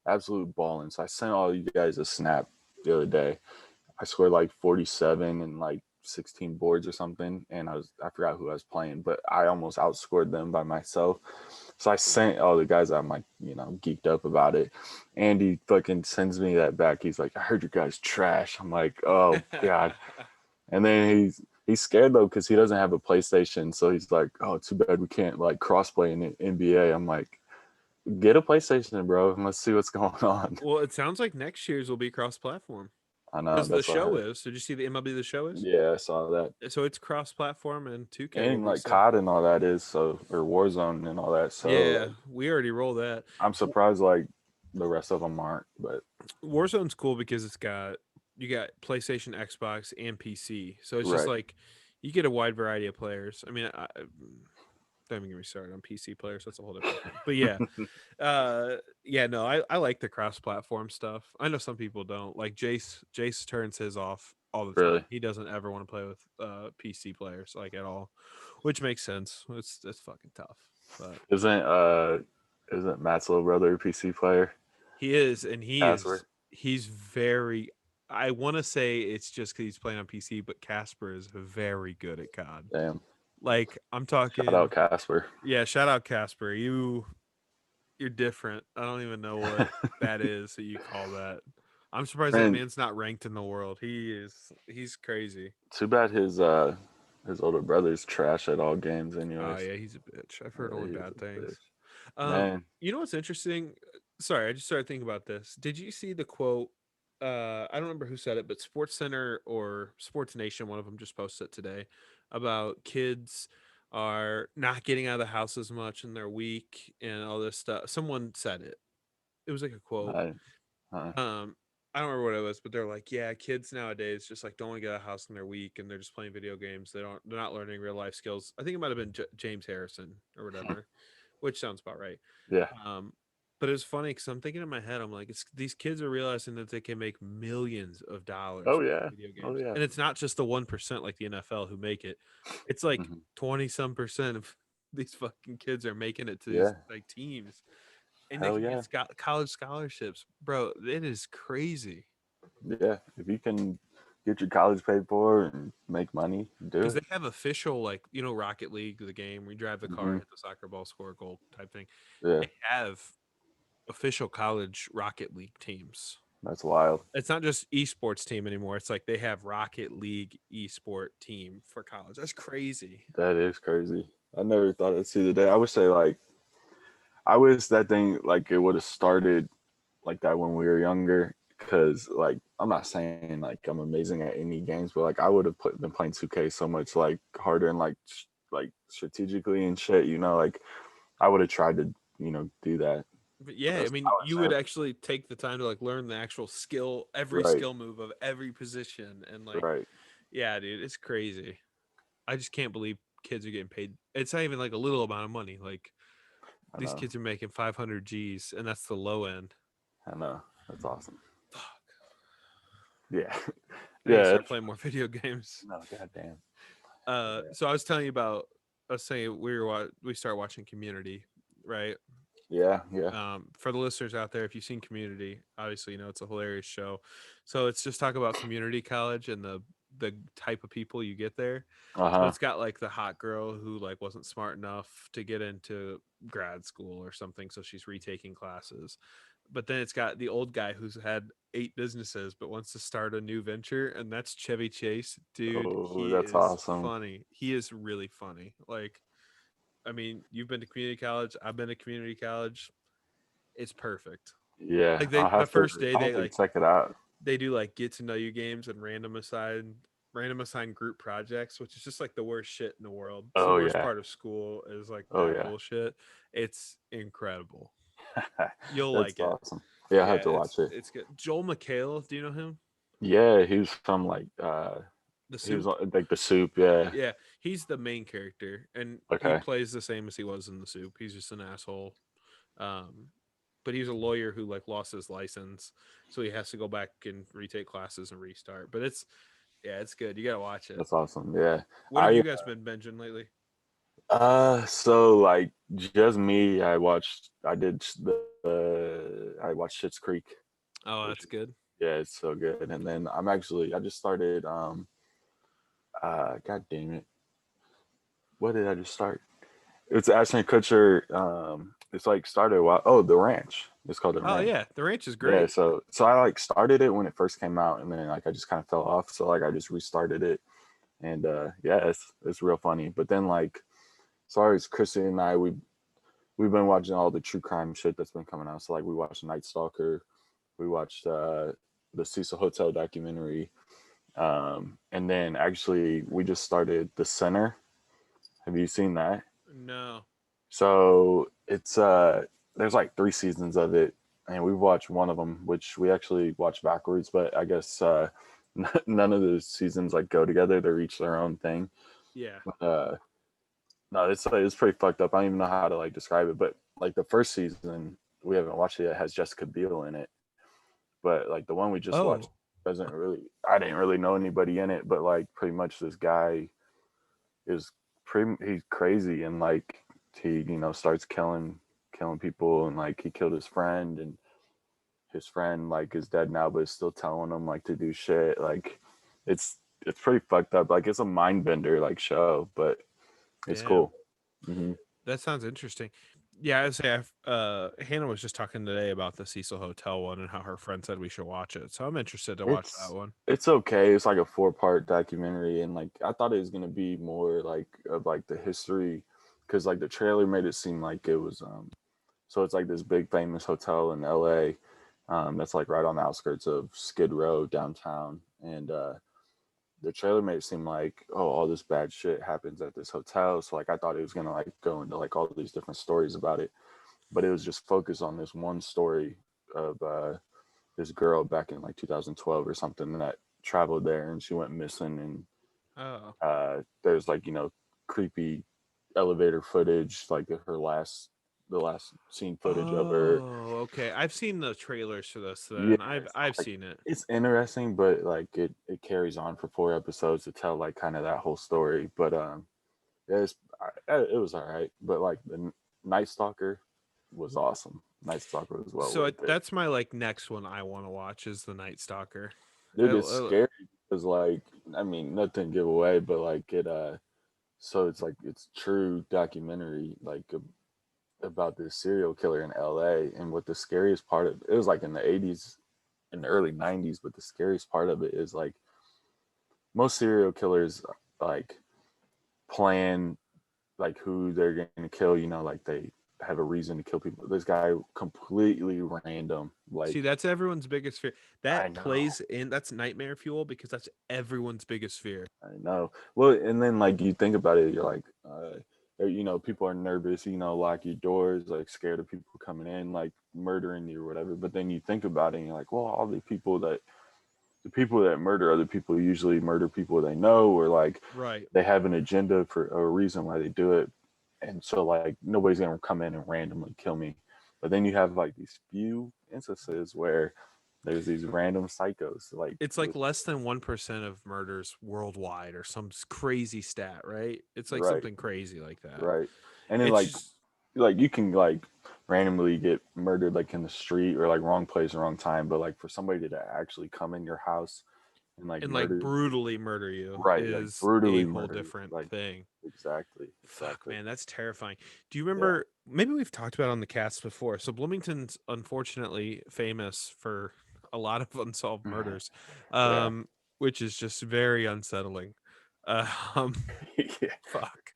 Speaker 2: Absolute balling. So I sent all you guys a snap the other day. I scored like 47 and like 16 boards or something, and I forgot who I was playing, but I almost outscored them by myself. So I sent all the guys. I'm like, geeked up about it. Andy fucking sends me that back. He's like, I heard you guys trash. I'm like, oh god. And then he's scared though because he doesn't have a PlayStation. So he's like, oh, too bad we can't like crossplay in the NBA. I'm like, get a PlayStation, bro, and let's see what's going on.
Speaker 1: Well, it sounds like next year's will be cross-platform
Speaker 2: I know
Speaker 1: because the
Speaker 2: that's what I
Speaker 1: show
Speaker 2: heard.
Speaker 1: is. Did you see the MLB the show is?
Speaker 2: Yeah, I saw that.
Speaker 1: So it's cross-platform and 2K will
Speaker 2: And
Speaker 1: be
Speaker 2: like
Speaker 1: so.
Speaker 2: COD and all that is so, or Warzone and all that. So
Speaker 1: Yeah,
Speaker 2: like,
Speaker 1: we already roll that.
Speaker 2: I'm surprised like the rest of them aren't. But
Speaker 1: Warzone's cool because you got PlayStation, Xbox, and PC. So it's just
Speaker 2: right,
Speaker 1: like you get a wide variety of players. I mean, don't even get me started on PC players. That's a whole different thing. But yeah, yeah, no, I like the cross-platform stuff. I know some people don't. Like Jace turns his off all the time.
Speaker 2: really,
Speaker 1: He doesn't ever want to play with PC players like at all, which makes sense. It's fucking tough, but
Speaker 2: isn't isn't Matt's little brother a PC player?
Speaker 1: he is, and
Speaker 2: Password.
Speaker 1: he's very. I want to say it's just because he's playing on PC, but Casper is very good at COD.
Speaker 2: Damn.
Speaker 1: Like I'm
Speaker 2: Shout out
Speaker 1: talking,
Speaker 2: Casper.
Speaker 1: yeah. Shout out Casper. You're different. I don't even know what that is that you call that. I'm surprised that
Speaker 2: Man,
Speaker 1: man's not ranked in the world. He's crazy.
Speaker 2: too bad his older brother's trash at all games
Speaker 1: Oh
Speaker 2: anyways.
Speaker 1: yeah, he's a bitch. I've heard
Speaker 2: Yeah,
Speaker 1: only
Speaker 2: he is
Speaker 1: bad
Speaker 2: a
Speaker 1: things.
Speaker 2: bitch. Man,
Speaker 1: You know what's interesting? Sorry, I just started thinking about this. Did you see the quote? I don't remember who said it, but Sports Center or Sports Nation, one of them just posted it today about kids are not getting out of the house as much and they're weak and all this stuff. Someone said it. It was like a quote.
Speaker 2: I, uh,
Speaker 1: Um, I don't remember what it was, but they're like, yeah, kids nowadays just like don't want to get out of the house and they're weak and they're just playing video games. They're not learning real life skills. I think it might have been James Harrison or whatever, which sounds about right.
Speaker 2: yeah.
Speaker 1: Um, but it's funny because I'm thinking in my head, I'm like, it's these kids are realizing that they can make millions of dollars
Speaker 2: Oh yeah.
Speaker 1: video
Speaker 2: Oh
Speaker 1: games,
Speaker 2: yeah.
Speaker 1: and it's not just the 1% like the NFL who make it. It's like
Speaker 2: Hmm.
Speaker 1: 20 some percent of these fucking kids are making it to these
Speaker 2: Yeah.
Speaker 1: like teams, and they
Speaker 2: Hell
Speaker 1: can get
Speaker 2: yeah.
Speaker 1: college scholarships, bro. It is crazy
Speaker 2: Yeah. If you can get your college paid for and make money, do
Speaker 1: because
Speaker 2: it.
Speaker 1: they have official like Rocket League, the game where you drive the car,
Speaker 2: Hmm.
Speaker 1: hit the soccer ball, score a goal type thing.
Speaker 2: Yeah.
Speaker 1: They have official college Rocket League teams.
Speaker 2: That's wild.
Speaker 1: It's not just esports team anymore. It's like they have Rocket League esport team for college. That's crazy.
Speaker 2: That is crazy. I never thought I'd see the day. I would say like I wish that thing like it would have started like that when we were younger. Cause like I'm not saying like I'm amazing at any games, but like I would have been playing 2K so much like harder and like like strategically and shit. You know, like I would have tried to do that.
Speaker 1: But
Speaker 2: But
Speaker 1: yeah, I
Speaker 2: those
Speaker 1: mean, you
Speaker 2: talents
Speaker 1: would
Speaker 2: have
Speaker 1: actually take the time to like learn the actual skill, every
Speaker 2: right,
Speaker 1: skill move of every position, and like,
Speaker 2: right.
Speaker 1: yeah, dude, it's crazy. I just can't believe kids are getting paid. It's not even like a little amount of money. Like
Speaker 2: I
Speaker 1: these
Speaker 2: know,
Speaker 1: kids are making 500 G's, and that's the low end.
Speaker 2: I know. That's awesome.
Speaker 1: Fuck.
Speaker 2: Yeah,
Speaker 1: I need to
Speaker 2: yeah.
Speaker 1: start playing more video games.
Speaker 2: No, goddamn. Yeah,
Speaker 1: So I was telling you about. I was saying we started watching Community, right?
Speaker 2: yeah, yeah.
Speaker 1: For the listeners out there, if you've seen Community, obviously you know it's a hilarious show. So it's just talk about community college and the type of people you get there.
Speaker 2: Uh
Speaker 1: So
Speaker 2: huh.
Speaker 1: it's got like the hot girl who like wasn't smart enough to get into grad school or something, so she's retaking classes. But then it's got the old guy who's had 8 businesses but wants to start a new venture, and that's Chevy Chase. Dude,
Speaker 2: Oh,
Speaker 1: he
Speaker 2: that's
Speaker 1: is
Speaker 2: awesome.
Speaker 1: funny. He is really funny. Like, I mean, you've been to community college. I've been to community college. It's perfect.
Speaker 2: Yeah,
Speaker 1: Like they the first day
Speaker 2: I'll have
Speaker 1: they
Speaker 2: to
Speaker 1: like
Speaker 2: check it out.
Speaker 1: they do like get to know you games and random assigned group projects, which is just like the worst shit in the world. It's the
Speaker 2: Oh
Speaker 1: worst
Speaker 2: yeah.
Speaker 1: part of school is like
Speaker 2: Oh
Speaker 1: that
Speaker 2: yeah.
Speaker 1: bullshit. It's incredible. You'll
Speaker 2: That's
Speaker 1: like it.
Speaker 2: awesome. Yeah, I
Speaker 1: Yeah,
Speaker 2: have to watch it.
Speaker 1: it's good. Joel McHale, do you know him?
Speaker 2: Yeah, he was from like
Speaker 1: The
Speaker 2: he was
Speaker 1: Soup.
Speaker 2: like the soup. Yeah.
Speaker 1: Yeah, he's the main character, and he
Speaker 2: Okay.
Speaker 1: plays the same as he was in the Soup. He's just an asshole. Um, but he's a lawyer who like lost his license, so he has to go back and retake classes and restart. But it's yeah, it's good. You gotta watch it.
Speaker 2: That's awesome. Yeah.
Speaker 1: What have
Speaker 2: I
Speaker 1: you guys been binging lately?
Speaker 2: so like just me, I watched Schitt's Creek,
Speaker 1: Oh,
Speaker 2: which
Speaker 1: that's
Speaker 2: is
Speaker 1: good.
Speaker 2: yeah, it's so good. And then I just started god damn it. What did I just start? It's Ashton Kutcher. It's like started a while. Oh, The Ranch. It's called The
Speaker 1: Oh
Speaker 2: Ranch.
Speaker 1: yeah, The Ranch is
Speaker 2: Yeah,
Speaker 1: great.
Speaker 2: so I like started it when it first came out, and then like I just kind of fell off. So like I just restarted it, and yeah, it's real funny. But then like, sorry, it's Chrissy and I we've been watching all the true crime shit that's been coming out. So like we watched Night Stalker, we watched the Cecil Hotel documentary, and then actually we just started The Center. Have you seen that?
Speaker 1: No.
Speaker 2: So it's there's like 3 seasons of it, and we've watched one of them, which we actually watched backwards. But I guess none of the seasons like go together; they're each their own thing.
Speaker 1: Yeah.
Speaker 2: But, no, it's pretty fucked up. I don't even know how to like describe it. But like the first season, we haven't watched it yet. Has Jessica Biel in it, but like the one we just watched
Speaker 1: Oh.
Speaker 2: doesn't really. I didn't really know anybody in it, but like pretty much this guy is he's crazy and like he starts killing people and like he killed his friend and his friend like is dead now, but is still telling him like to do shit. Like it's pretty fucked up. Like it's a mind bender like show, but it's
Speaker 1: Damn.
Speaker 2: cool. Hmm.
Speaker 1: That sounds interesting. Yeah, I say Hannah was just talking today about the Cecil Hotel one and how her friend said we should watch it. So I'm interested to watch that
Speaker 2: It's
Speaker 1: one.
Speaker 2: it's okay. It's like a 4-part documentary, and like I thought it was gonna be more like of like the history, because like the trailer made it seem like it was so it's like this big famous hotel in LA, that's like right on the outskirts of Skid Row downtown, and the trailer made it seem like, oh, all this bad shit happens at this hotel. So like I thought it was gonna like go into like all these different stories about it, but it was just focused on this one story of this girl back in like 2012 or something that traveled there and she went missing, and
Speaker 1: Oh.
Speaker 2: there's like creepy elevator footage, like the last scene footage of her.
Speaker 1: Oh, okay. I've seen the trailers for this
Speaker 2: Yeah,
Speaker 1: then. I've
Speaker 2: it's
Speaker 1: I've
Speaker 2: like
Speaker 1: seen it.
Speaker 2: it's interesting, but like it carries on for 4 episodes to tell like kind of that whole story. But yeah, it was all right. But like the Night Stalker was awesome. Night Stalker was well
Speaker 1: So
Speaker 2: worth it.
Speaker 1: that's my like next one I want to watch is the Night Stalker.
Speaker 2: Dude, it's scary because like I mean nothing give away, but like it so it's like it's true documentary like about this serial killer in LA, and what the scariest part of it was like in the 80s in the early 90s, but the scariest part of it is like most serial killers like plan like who they're going to kill, like they have a reason to kill people. This guy completely random,
Speaker 1: See,
Speaker 2: like
Speaker 1: that's everyone's biggest fear.
Speaker 2: I
Speaker 1: That
Speaker 2: know.
Speaker 1: plays in that's nightmare fuel because that's everyone's biggest fear.
Speaker 2: I know. Well, and then like you think about it, you're like, people are nervous, lock your doors, like scared of people coming in, like murdering you or whatever. But then you think about it, and you're like, well, all the people that murder other people usually murder people they know, or like
Speaker 1: Right.
Speaker 2: they have an agenda for a reason why they do it. And so like nobody's gonna come in and randomly kill me. But then you have like these few instances where there's these random psychos, like
Speaker 1: It's like less than 1% of murders worldwide or some crazy stat, right? It's like
Speaker 2: right,
Speaker 1: something crazy like that.
Speaker 2: right. And then
Speaker 1: It's
Speaker 2: like
Speaker 1: just
Speaker 2: you can like randomly get murdered like in the street or like wrong place, wrong time. But like for somebody to actually come in your house and like
Speaker 1: and like
Speaker 2: murder,
Speaker 1: brutally murder you
Speaker 2: right, like
Speaker 1: is a
Speaker 2: brutally
Speaker 1: whole
Speaker 2: murder you,
Speaker 1: different
Speaker 2: like
Speaker 1: thing.
Speaker 2: exactly,
Speaker 1: Fuck,
Speaker 2: exactly.
Speaker 1: man, that's terrifying. Do you
Speaker 2: Yeah,
Speaker 1: remember? Maybe we've talked about it on the cast before. So Bloomington's unfortunately famous for a lot of unsolved murders,
Speaker 2: yeah,
Speaker 1: um, which is just very unsettling. Um,
Speaker 2: yeah,
Speaker 1: fuck,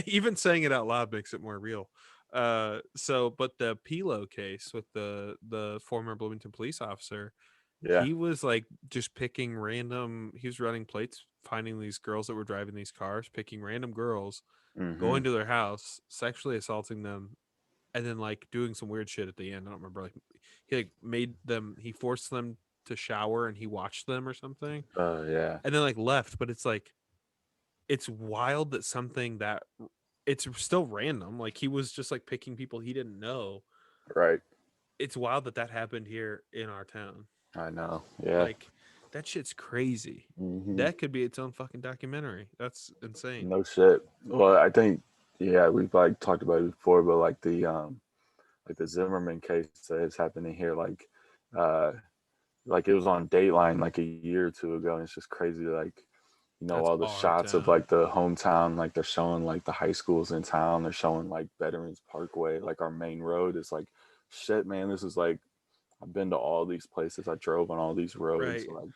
Speaker 1: even saying it out loud makes it more real. But the Pilo case with the former Bloomington police officer,
Speaker 2: yeah.
Speaker 1: he was like just picking random. He was running plates, finding these girls that were driving these cars, picking random girls,
Speaker 2: Mm-hmm.
Speaker 1: going to their house, sexually assaulting them, and then like doing some weird shit at the end. I don't remember. Like he like made them, he forced them to shower and he watched them or something,
Speaker 2: Yeah.
Speaker 1: and then like left. But it's like it's wild that something that it's still random. Like he was just like picking people he didn't know.
Speaker 2: Right.
Speaker 1: It's wild that that happened here in our town.
Speaker 2: I know. Yeah.
Speaker 1: Like that shit's crazy.
Speaker 2: Hmm.
Speaker 1: That could be its own fucking documentary. That's insane.
Speaker 2: No shit. Well, I think yeah, we've like talked about it before, but like the Zimmerman case that is happening here, uh like it was on Dateline like a year or two ago, and it's just crazy like
Speaker 1: That's
Speaker 2: all the
Speaker 1: our
Speaker 2: shots of
Speaker 1: town.
Speaker 2: like the hometown, like they're showing like the high schools in town, they're showing like Veterans Parkway, like our main road. It's like shit, man, this is like I've been to all these places. I drove on all these roads.
Speaker 1: Right.
Speaker 2: Like,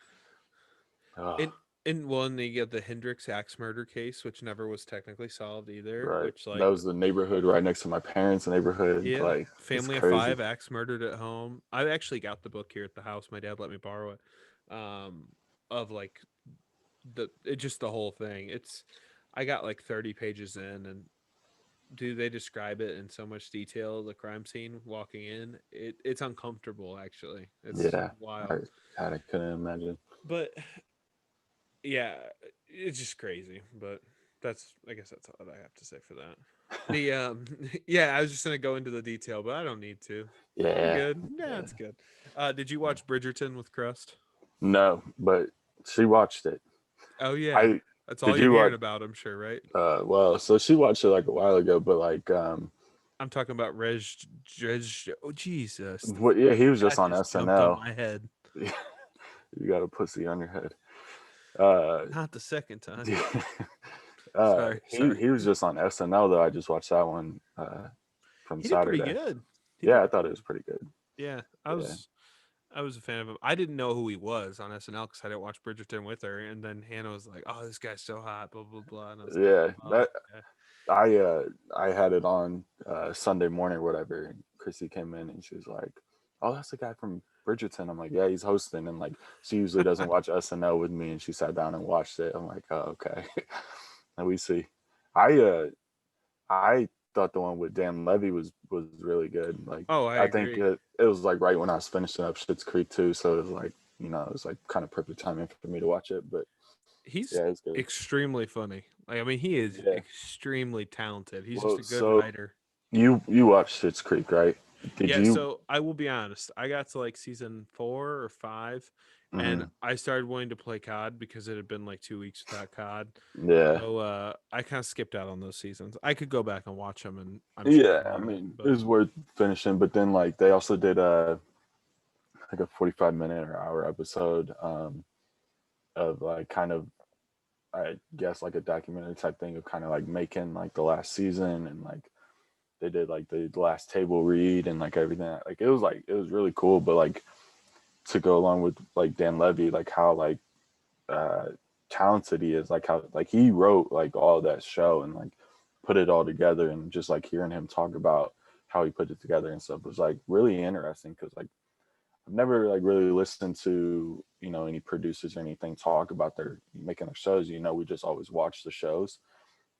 Speaker 2: oh,
Speaker 1: In in one they get the Hendrix axe murder case, which never was technically solved either.
Speaker 2: right.
Speaker 1: Which
Speaker 2: That
Speaker 1: like
Speaker 2: was the neighborhood right next to my parents' neighborhood.
Speaker 1: yeah,
Speaker 2: Like, it's
Speaker 1: family of
Speaker 2: crazy.
Speaker 1: five axe murdered at home. I actually got the book here at the house. My dad let me borrow it. Um, of like just the whole thing. It's I got like 30 pages in and do they describe it in so much detail the crime scene walking in it's uncomfortable actually it's
Speaker 2: Yeah, I,
Speaker 1: wild
Speaker 2: God, I couldn't imagine.
Speaker 1: but yeah it's just crazy but that's I guess that's all I have to say for that the yeah I was just gonna go into the detail but I don't need to I'm
Speaker 2: Yeah,
Speaker 1: good yeah
Speaker 2: yeah.
Speaker 1: it's good did you watch Bridgerton with Crust
Speaker 2: No, but she watched it.
Speaker 1: oh yeah
Speaker 2: I
Speaker 1: that's all
Speaker 2: did
Speaker 1: you're
Speaker 2: you
Speaker 1: hearing
Speaker 2: watch?
Speaker 1: about I'm sure right
Speaker 2: Well, so she watched it like a while ago, but like,
Speaker 1: I'm talking about Reg. Oh Jesus,
Speaker 2: What? Yeah, he was just
Speaker 1: that
Speaker 2: on
Speaker 1: just jumped on
Speaker 2: SNL.
Speaker 1: my head.
Speaker 2: You got a pussy on your head. Uh,
Speaker 1: Not the second time.
Speaker 2: yeah.
Speaker 1: Sorry.
Speaker 2: He was just on SNL though. I just watched that one from
Speaker 1: He did pretty
Speaker 2: Saturday.
Speaker 1: good. He
Speaker 2: Yeah,
Speaker 1: did
Speaker 2: I
Speaker 1: pretty
Speaker 2: thought it was
Speaker 1: good.
Speaker 2: pretty good.
Speaker 1: Yeah,
Speaker 2: Yeah,
Speaker 1: I was a fan of him. I didn't know who he was on SNL because I didn't watch Bridgerton with her. And then Hannah was like, "Oh, this guy's so hot," blah blah blah. And I was like,
Speaker 2: yeah.
Speaker 1: "Oh,
Speaker 2: That
Speaker 1: okay."
Speaker 2: I had it on Sunday morning or whatever. And Chrissy came in and she was like, "Oh, that's the guy from Bridgerton." I'm like, "Yeah, he's hosting." And like, she usually doesn't watch SNL with me, and she sat down and watched it. I'm like, "Oh, okay." And we see. I thought the one with Dan Levy was really good. Like,
Speaker 1: Oh, I
Speaker 2: I think
Speaker 1: agree.
Speaker 2: it was like right when I was finishing up Schitt's Creek too, so it was like, it was like kind of perfect timing for me to watch it. But yeah,
Speaker 1: He's
Speaker 2: it's good.
Speaker 1: extremely funny. Like, I mean, he is
Speaker 2: Yeah.
Speaker 1: extremely talented. He's just
Speaker 2: Well,
Speaker 1: a good
Speaker 2: so
Speaker 1: writer.
Speaker 2: you watched Schitt's Creek, right? Did
Speaker 1: Yeah,
Speaker 2: you?
Speaker 1: so I will be honest. I got to like season 4 or 5, and
Speaker 2: Mhm.
Speaker 1: I started wanting to play COD because it had been like 2 weeks without COD.
Speaker 2: Yeah.
Speaker 1: So I kind of skipped out on those seasons. I could go back and watch them, and I'm sure
Speaker 2: Yeah,
Speaker 1: I
Speaker 2: I
Speaker 1: would.
Speaker 2: mean, it
Speaker 1: But
Speaker 2: was worth finishing, but then like they also did like a 45-minute or hour episode of like kind of, I guess, like a documentary type thing of kind of like making like the last season, and like they did like the last table read and like everything. Like it was really cool, but like to go along with like Dan Levy, like how like uh talented he is, like how like he wrote like all that show and like put it all together, and just like hearing him talk about how he put it together and stuff was like really interesting, because like I've never like really listened to any producers or anything talk about their making their shows. We just always watch the shows,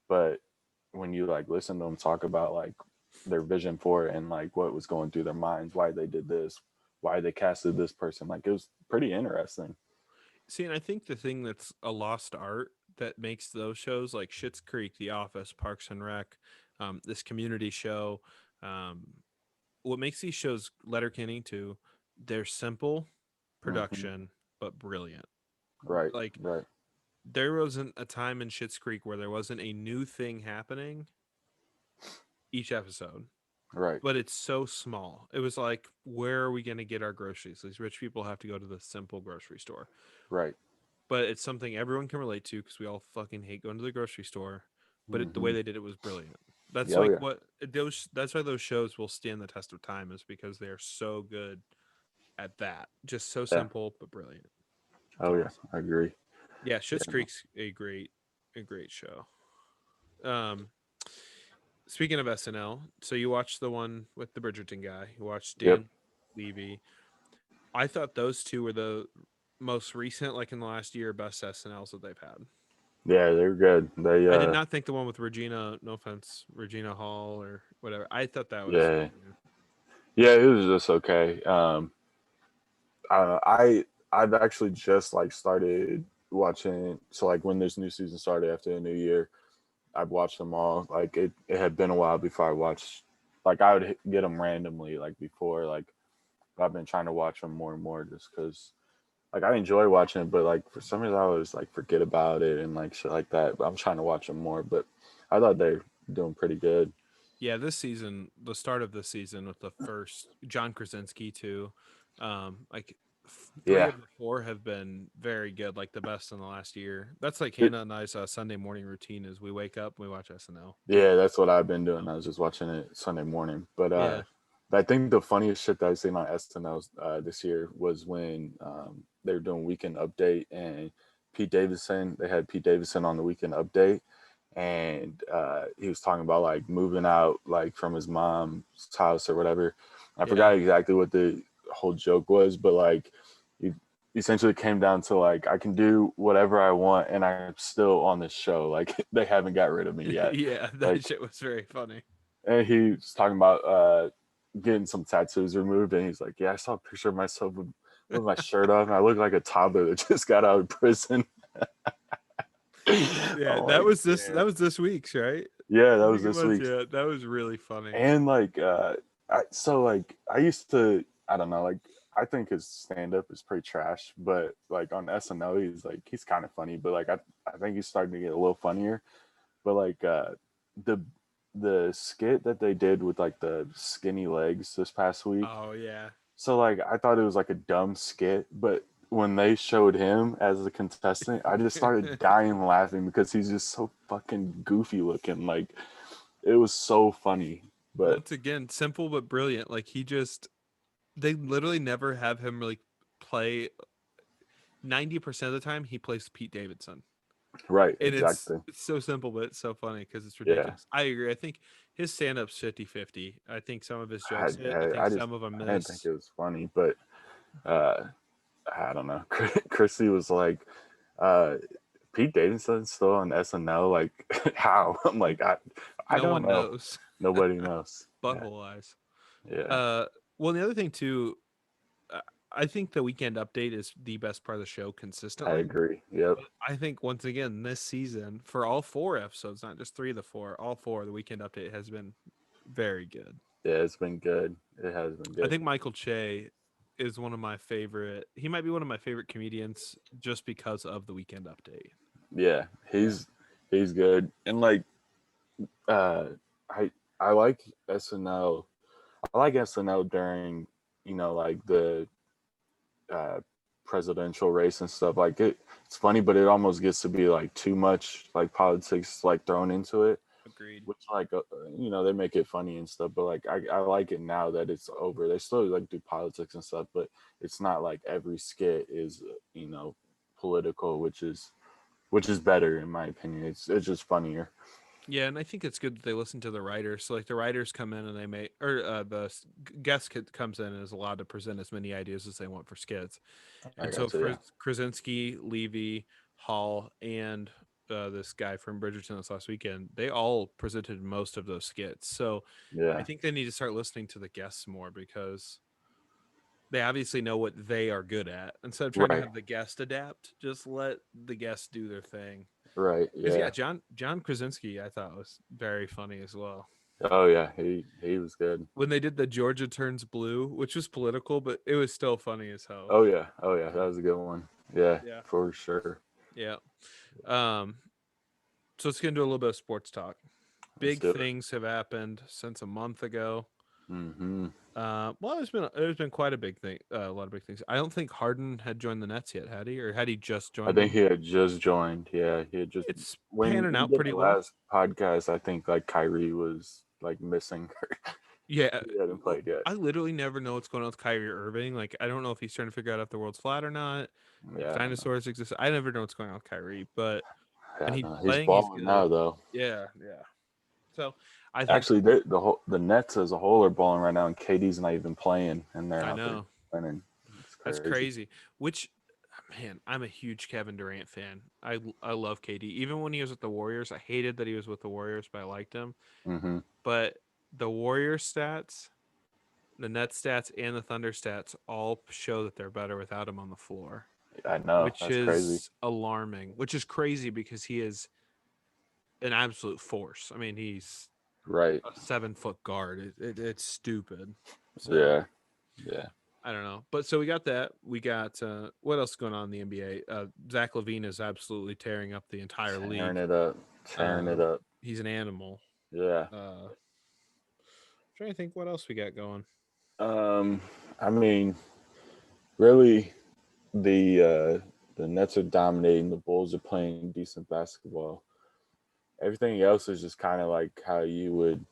Speaker 2: but when you like listen to them talk about like their vision for it and like what was going through their minds, why they did this, why they casted this person, like it was pretty interesting.
Speaker 1: see, and I think the thing that's a lost art that makes those shows like Schitt's Creek, The Office, Parks and Rec, this community show, um, what makes these shows Letterkenny too, they're simple
Speaker 2: Hmm.
Speaker 1: production but brilliant.
Speaker 2: Right,
Speaker 1: Like
Speaker 2: right,
Speaker 1: there wasn't a time in Schitt's Creek where there wasn't a new thing happening each episode.
Speaker 2: right,
Speaker 1: But it's so small. It was like, where are we going to get our groceries? These rich people have to go to the simple grocery store.
Speaker 2: right.
Speaker 1: But it's something everyone can relate to because we all fucking hate going to the grocery store. But the way
Speaker 2: Hmm.
Speaker 1: they did it was brilliant. That's
Speaker 2: Yeah, oh
Speaker 1: like
Speaker 2: yeah,
Speaker 1: what those. That's why those shows will stand the test of time, is because they are so good at that. Just so
Speaker 2: yeah,
Speaker 1: simple but brilliant. It's
Speaker 2: oh yeah,
Speaker 1: awesome.
Speaker 2: I agree.
Speaker 1: Yeah,
Speaker 2: Yeah,
Speaker 1: Schitt's
Speaker 2: no.
Speaker 1: Creek's a great show. Um, Speaking of SNL, so you watched the one with the Bridgerton guy. You watched
Speaker 2: Yep.
Speaker 1: Dan Levy. I thought those two were the most recent, like in the last year, best SNLs that they've had.
Speaker 2: Yeah, they're good. They
Speaker 1: I did not think the one with Regina, no offense, Regina Hall or whatever. I thought that was,
Speaker 2: yeah, yeah, it was just okay. I've actually just like started watching. So like when this new season started after the new year, I've watched them all. Like it had been a while before I watched. Like I would get them randomly, like before. Like I've been trying to watch them more and more, just because like I enjoy watching it, but like for some reason I always like forget about it and like shit like that. But I'm trying to watch them more. But I thought they're doing pretty good.
Speaker 1: yeah, this season, the start of this season with the first John Krasinski too, like three
Speaker 2: Yeah,
Speaker 1: of the four have been very good, like the best in the last year. That's like
Speaker 2: it,
Speaker 1: Hannah and I's Sunday morning routine is we wake up, we watch SNL.
Speaker 2: yeah, that's what I've been doing. I was just watching it Sunday morning. But
Speaker 1: Yeah,
Speaker 2: I think the funniest shit that I've seen on SNL this year was when they were doing Weekend Update, and they had Pete Davidson on the Weekend Update, and he was talking about like moving out like from his mom's house or whatever. I
Speaker 1: yeah,
Speaker 2: forgot exactly what the whole joke was, but like he essentially came down to like I can do whatever I want and I'm still on this show. Like they haven't got rid of me yet.
Speaker 1: yeah. That
Speaker 2: Like,
Speaker 1: shit was very funny.
Speaker 2: and he was talking about getting some tattoos removed, and he's like, "Yeah, I saw a picture of myself with my shirt off, and I look like a toddler that just got out of prison."
Speaker 1: Yeah,
Speaker 2: I'm like,
Speaker 1: that
Speaker 2: damn.
Speaker 1: was this week's, right?
Speaker 2: Yeah,
Speaker 1: I
Speaker 2: that was
Speaker 1: think it
Speaker 2: this
Speaker 1: was.
Speaker 2: week's.
Speaker 1: Yeah, that was really funny.
Speaker 2: And like, so like, I used to, I don't know, like, I think his stand up is pretty trash, but like on SNL, he's kind of funny, but like, I think he's starting to get a little funnier. But like, the the skit that they did with like the skinny legs this past week.
Speaker 1: Oh yeah.
Speaker 2: So like I thought it was like a dumb skit, but when they showed him as a contestant, I just started dying laughing because he's just so fucking goofy looking. Like it was so funny. But
Speaker 1: Once again, simple but brilliant. Like he just they literally never have him really play 90% of the time he plays Pete Davidson.
Speaker 2: right,
Speaker 1: And
Speaker 2: exactly.
Speaker 1: it's so simple, but it's so funny because it's
Speaker 2: Yeah.
Speaker 1: ridiculous. I agree. I think his stand up's 50-50. I think some of his jokes hit. I think
Speaker 2: I just
Speaker 1: some of them
Speaker 2: I didn't think
Speaker 1: miss.
Speaker 2: it was funny, but uh I don't know. Chrissy was like, uh Pete Davidson's still on SNL. Like, how? I'm like, I
Speaker 1: No
Speaker 2: don't
Speaker 1: one
Speaker 2: know.
Speaker 1: knows.
Speaker 2: Nobody knows. Yeah,
Speaker 1: Butthole eyes.
Speaker 2: yeah,
Speaker 1: Uh, well, the other thing too, uh, I think the weekend update is the best part of the show
Speaker 2: I
Speaker 1: consistently.
Speaker 2: agree. Yep.
Speaker 1: But I think once again this season, for all four episodes, not just three of the four, all four, the weekend update has been very good.
Speaker 2: Yeah, it's been good. It has been
Speaker 1: I
Speaker 2: good.
Speaker 1: think Michael Che is one of my favorite. He might be one of my favorite comedians just because of the weekend update.
Speaker 2: Yeah,
Speaker 1: Yeah,
Speaker 2: he's good. And like, uh, I I like SNL. I like SNL during like the uh presidential race and stuff. Like it's funny, but it almost gets to be like too much like politics like thrown into it,
Speaker 1: agreed.
Speaker 2: which like they make it funny and stuff, but like I like it now that it's over. They still like do politics and stuff, but it's not like every skit is political, which is better in my opinion. It's just funnier.
Speaker 1: Yeah, and I think it's good that they listen to the writers. So like the writers come in and they make, or comes in and is allowed to present as many ideas as they want for skits.
Speaker 2: I
Speaker 1: And so
Speaker 2: got you. Yeah,
Speaker 1: Krasinski, Levy, Hall, and this guy from Bridgerton this last weekend, they all presented most of those skits. So I
Speaker 2: yeah,
Speaker 1: think they need to start listening to the guests more because they obviously know what they are good at. Instead of trying to
Speaker 2: right,
Speaker 1: have the guest adapt, just let the guests do their thing.
Speaker 2: right,
Speaker 1: Because
Speaker 2: yeah.
Speaker 1: yeah, John Krasinski I thought was very funny as well.
Speaker 2: Oh yeah, he was good.
Speaker 1: When they did the Georgia Turns Blue, which was political, but it was still funny as hell.
Speaker 2: Oh yeah, that was a good one. Yeah,
Speaker 1: Yeah.
Speaker 2: for sure.
Speaker 1: Yeah. Um, so let's get into a little bit of sports talk.
Speaker 2: Let's
Speaker 1: Big
Speaker 2: do it.
Speaker 1: things have happened since a month ago.
Speaker 2: Mm-hmm.
Speaker 1: Well, there's been quite a big thing, a lot of big things. I don't think Harden had joined the Nets yet, had he, or had he just
Speaker 2: I
Speaker 1: joined
Speaker 2: think
Speaker 1: them?
Speaker 2: he had just joined. Yeah, he had just
Speaker 1: It's
Speaker 2: when
Speaker 1: panning
Speaker 2: we
Speaker 1: out
Speaker 2: did
Speaker 1: pretty
Speaker 2: the
Speaker 1: well.
Speaker 2: last podcast. I think like Kyrie was like missing.
Speaker 1: Yeah,
Speaker 2: He hadn't played yet.
Speaker 1: I literally never know what's going on with Kyrie Irving. Like, I don't know if he's trying to figure out if the world's flat or not, if
Speaker 2: Yeah, I don't know.
Speaker 1: dinosaurs exist. I never know what's going on with Kyrie, but when
Speaker 2: Yeah,
Speaker 1: he's
Speaker 2: no, he's
Speaker 1: playing, he's
Speaker 2: balling
Speaker 1: good.
Speaker 2: now though.
Speaker 1: Yeah, yeah. So I think
Speaker 2: Actually, the Nets as a whole are balling right now, and KD's not even playing, and they're
Speaker 1: I
Speaker 2: out there
Speaker 1: know
Speaker 2: winning. It's
Speaker 1: that's
Speaker 2: crazy.
Speaker 1: crazy. Which, man, I'm a huge Kevin Durant fan. I love KD. Even when he was with the Warriors, I hated that he was with the Warriors, but I liked him.
Speaker 2: Hmm.
Speaker 1: But the Warrior stats, the Net stats, and the Thunder stats all show that they're better without him on the floor,
Speaker 2: I know
Speaker 1: which
Speaker 2: that's crazy.
Speaker 1: is alarming. Which is crazy because he is an absolute force. I mean, he's
Speaker 2: Right?
Speaker 1: a 7 foot guard. It's stupid. So
Speaker 2: Yeah, yeah.
Speaker 1: I don't know. But so we got that. We got what else is going on in the NBA? Zach Levine is absolutely tearing up the entire
Speaker 2: Tearing
Speaker 1: league.
Speaker 2: it up, tearing it
Speaker 1: Um,
Speaker 2: up.
Speaker 1: he's an animal.
Speaker 2: Yeah.
Speaker 1: Trying to think what else we got going.
Speaker 2: Um, I mean, really, the Nets are dominating. The Bulls are playing decent basketball. Everything else is just kind of like how you'd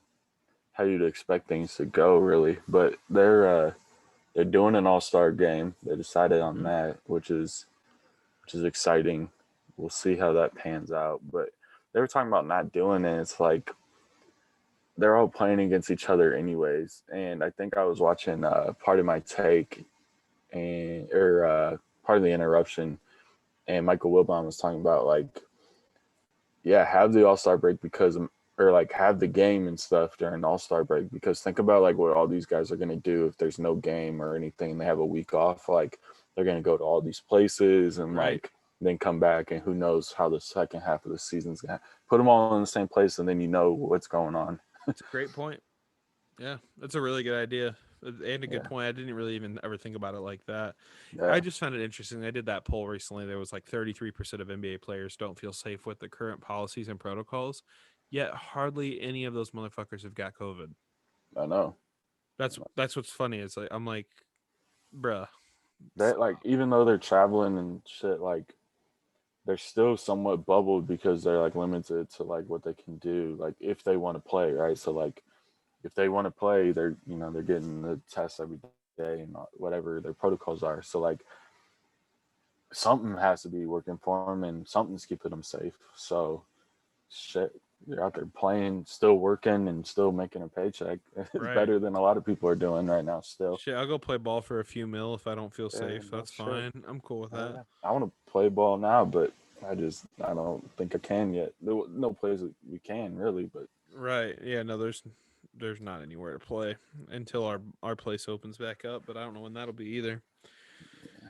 Speaker 2: expect things to go, really. But they're doing an All Star game. They decided on
Speaker 1: Hmm.
Speaker 2: that, which is exciting. We'll see how that pans out. But they were talking about not doing it. It's like they're all playing against each other anyways. And I think I was watching part of my take and or part of the interruption, and Michael Wilbon was talking about like, yeah, have the All Star break because or like have the game and stuff during the All Star break because think about like what all these guys are gonna do if there's no game or anything. They have a week off, like they're gonna go to all these places and
Speaker 1: Right.
Speaker 2: like then come back and who knows how the second half of the season's gonna put them all in the same place and then you know what's going on.
Speaker 1: It's a great point. Yeah, that's a really good idea and a good
Speaker 2: Yeah,
Speaker 1: point. I didn't really even ever think about it like that. I
Speaker 2: yeah,
Speaker 1: just found it interesting. I did that poll recently. There was like 33% of NBA players don't feel safe with the current policies and protocols. Yet hardly any of those motherfuckers have got COVID.
Speaker 2: I know.
Speaker 1: That's what's funny. It's like I'm like, bruh,
Speaker 2: That like
Speaker 1: stop.
Speaker 2: even though they're traveling and shit, like they're still somewhat bubbled because they're like limited to like what they can do, like if they want to play, right? So like if they want to play, they're they're getting the tests every day and whatever their protocols are. So like something has to be working for them and something's keeping them safe. So shit, you're out there playing, still working, and still making a paycheck. It's
Speaker 1: Right.
Speaker 2: better than a lot of people are doing right now. Still,
Speaker 1: Shit, I'll go play ball for a few mil if I don't feel
Speaker 2: yeah,
Speaker 1: safe.
Speaker 2: no
Speaker 1: That's
Speaker 2: shit.
Speaker 1: fine. I'm cool with
Speaker 2: Oh
Speaker 1: that.
Speaker 2: yeah, I want to play ball now, but I don't think I can yet. No plays that we can really, but
Speaker 1: Right. Yeah, no, there's not anywhere to play until our place opens back up, but I don't know when that'll be either.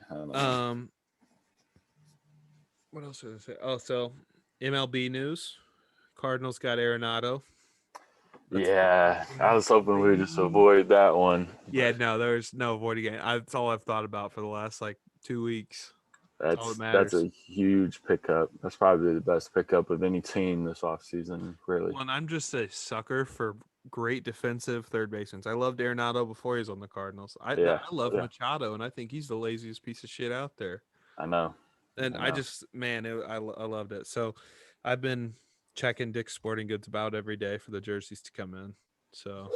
Speaker 2: I don't know.
Speaker 1: Um what else was I say? Oh, so MLB news. Cardinals got Arenado. Let's
Speaker 2: Yeah, I
Speaker 1: fucking
Speaker 2: was hoping we would just
Speaker 1: baby.
Speaker 2: avoid that one,
Speaker 1: Yeah,
Speaker 2: but
Speaker 1: no, there's no avoiding it. That's all I've thought about for the last like 2 weeks. That's all that
Speaker 2: that's
Speaker 1: matters.
Speaker 2: a huge pickup. That's probably the best pickup of any team this offseason, really.
Speaker 1: Well, and I'm just a sucker for great defensive third basemans. I loved Arenado before he was on the Cardinals. I
Speaker 2: Yeah,
Speaker 1: love
Speaker 2: yeah,
Speaker 1: Machado, and I think he's the laziest piece of shit out there.
Speaker 2: I know,
Speaker 1: And
Speaker 2: I
Speaker 1: I
Speaker 2: know.
Speaker 1: just, man, I loved it. So I've been checking Dick's Sporting Goods about every day for the jerseys to come in. So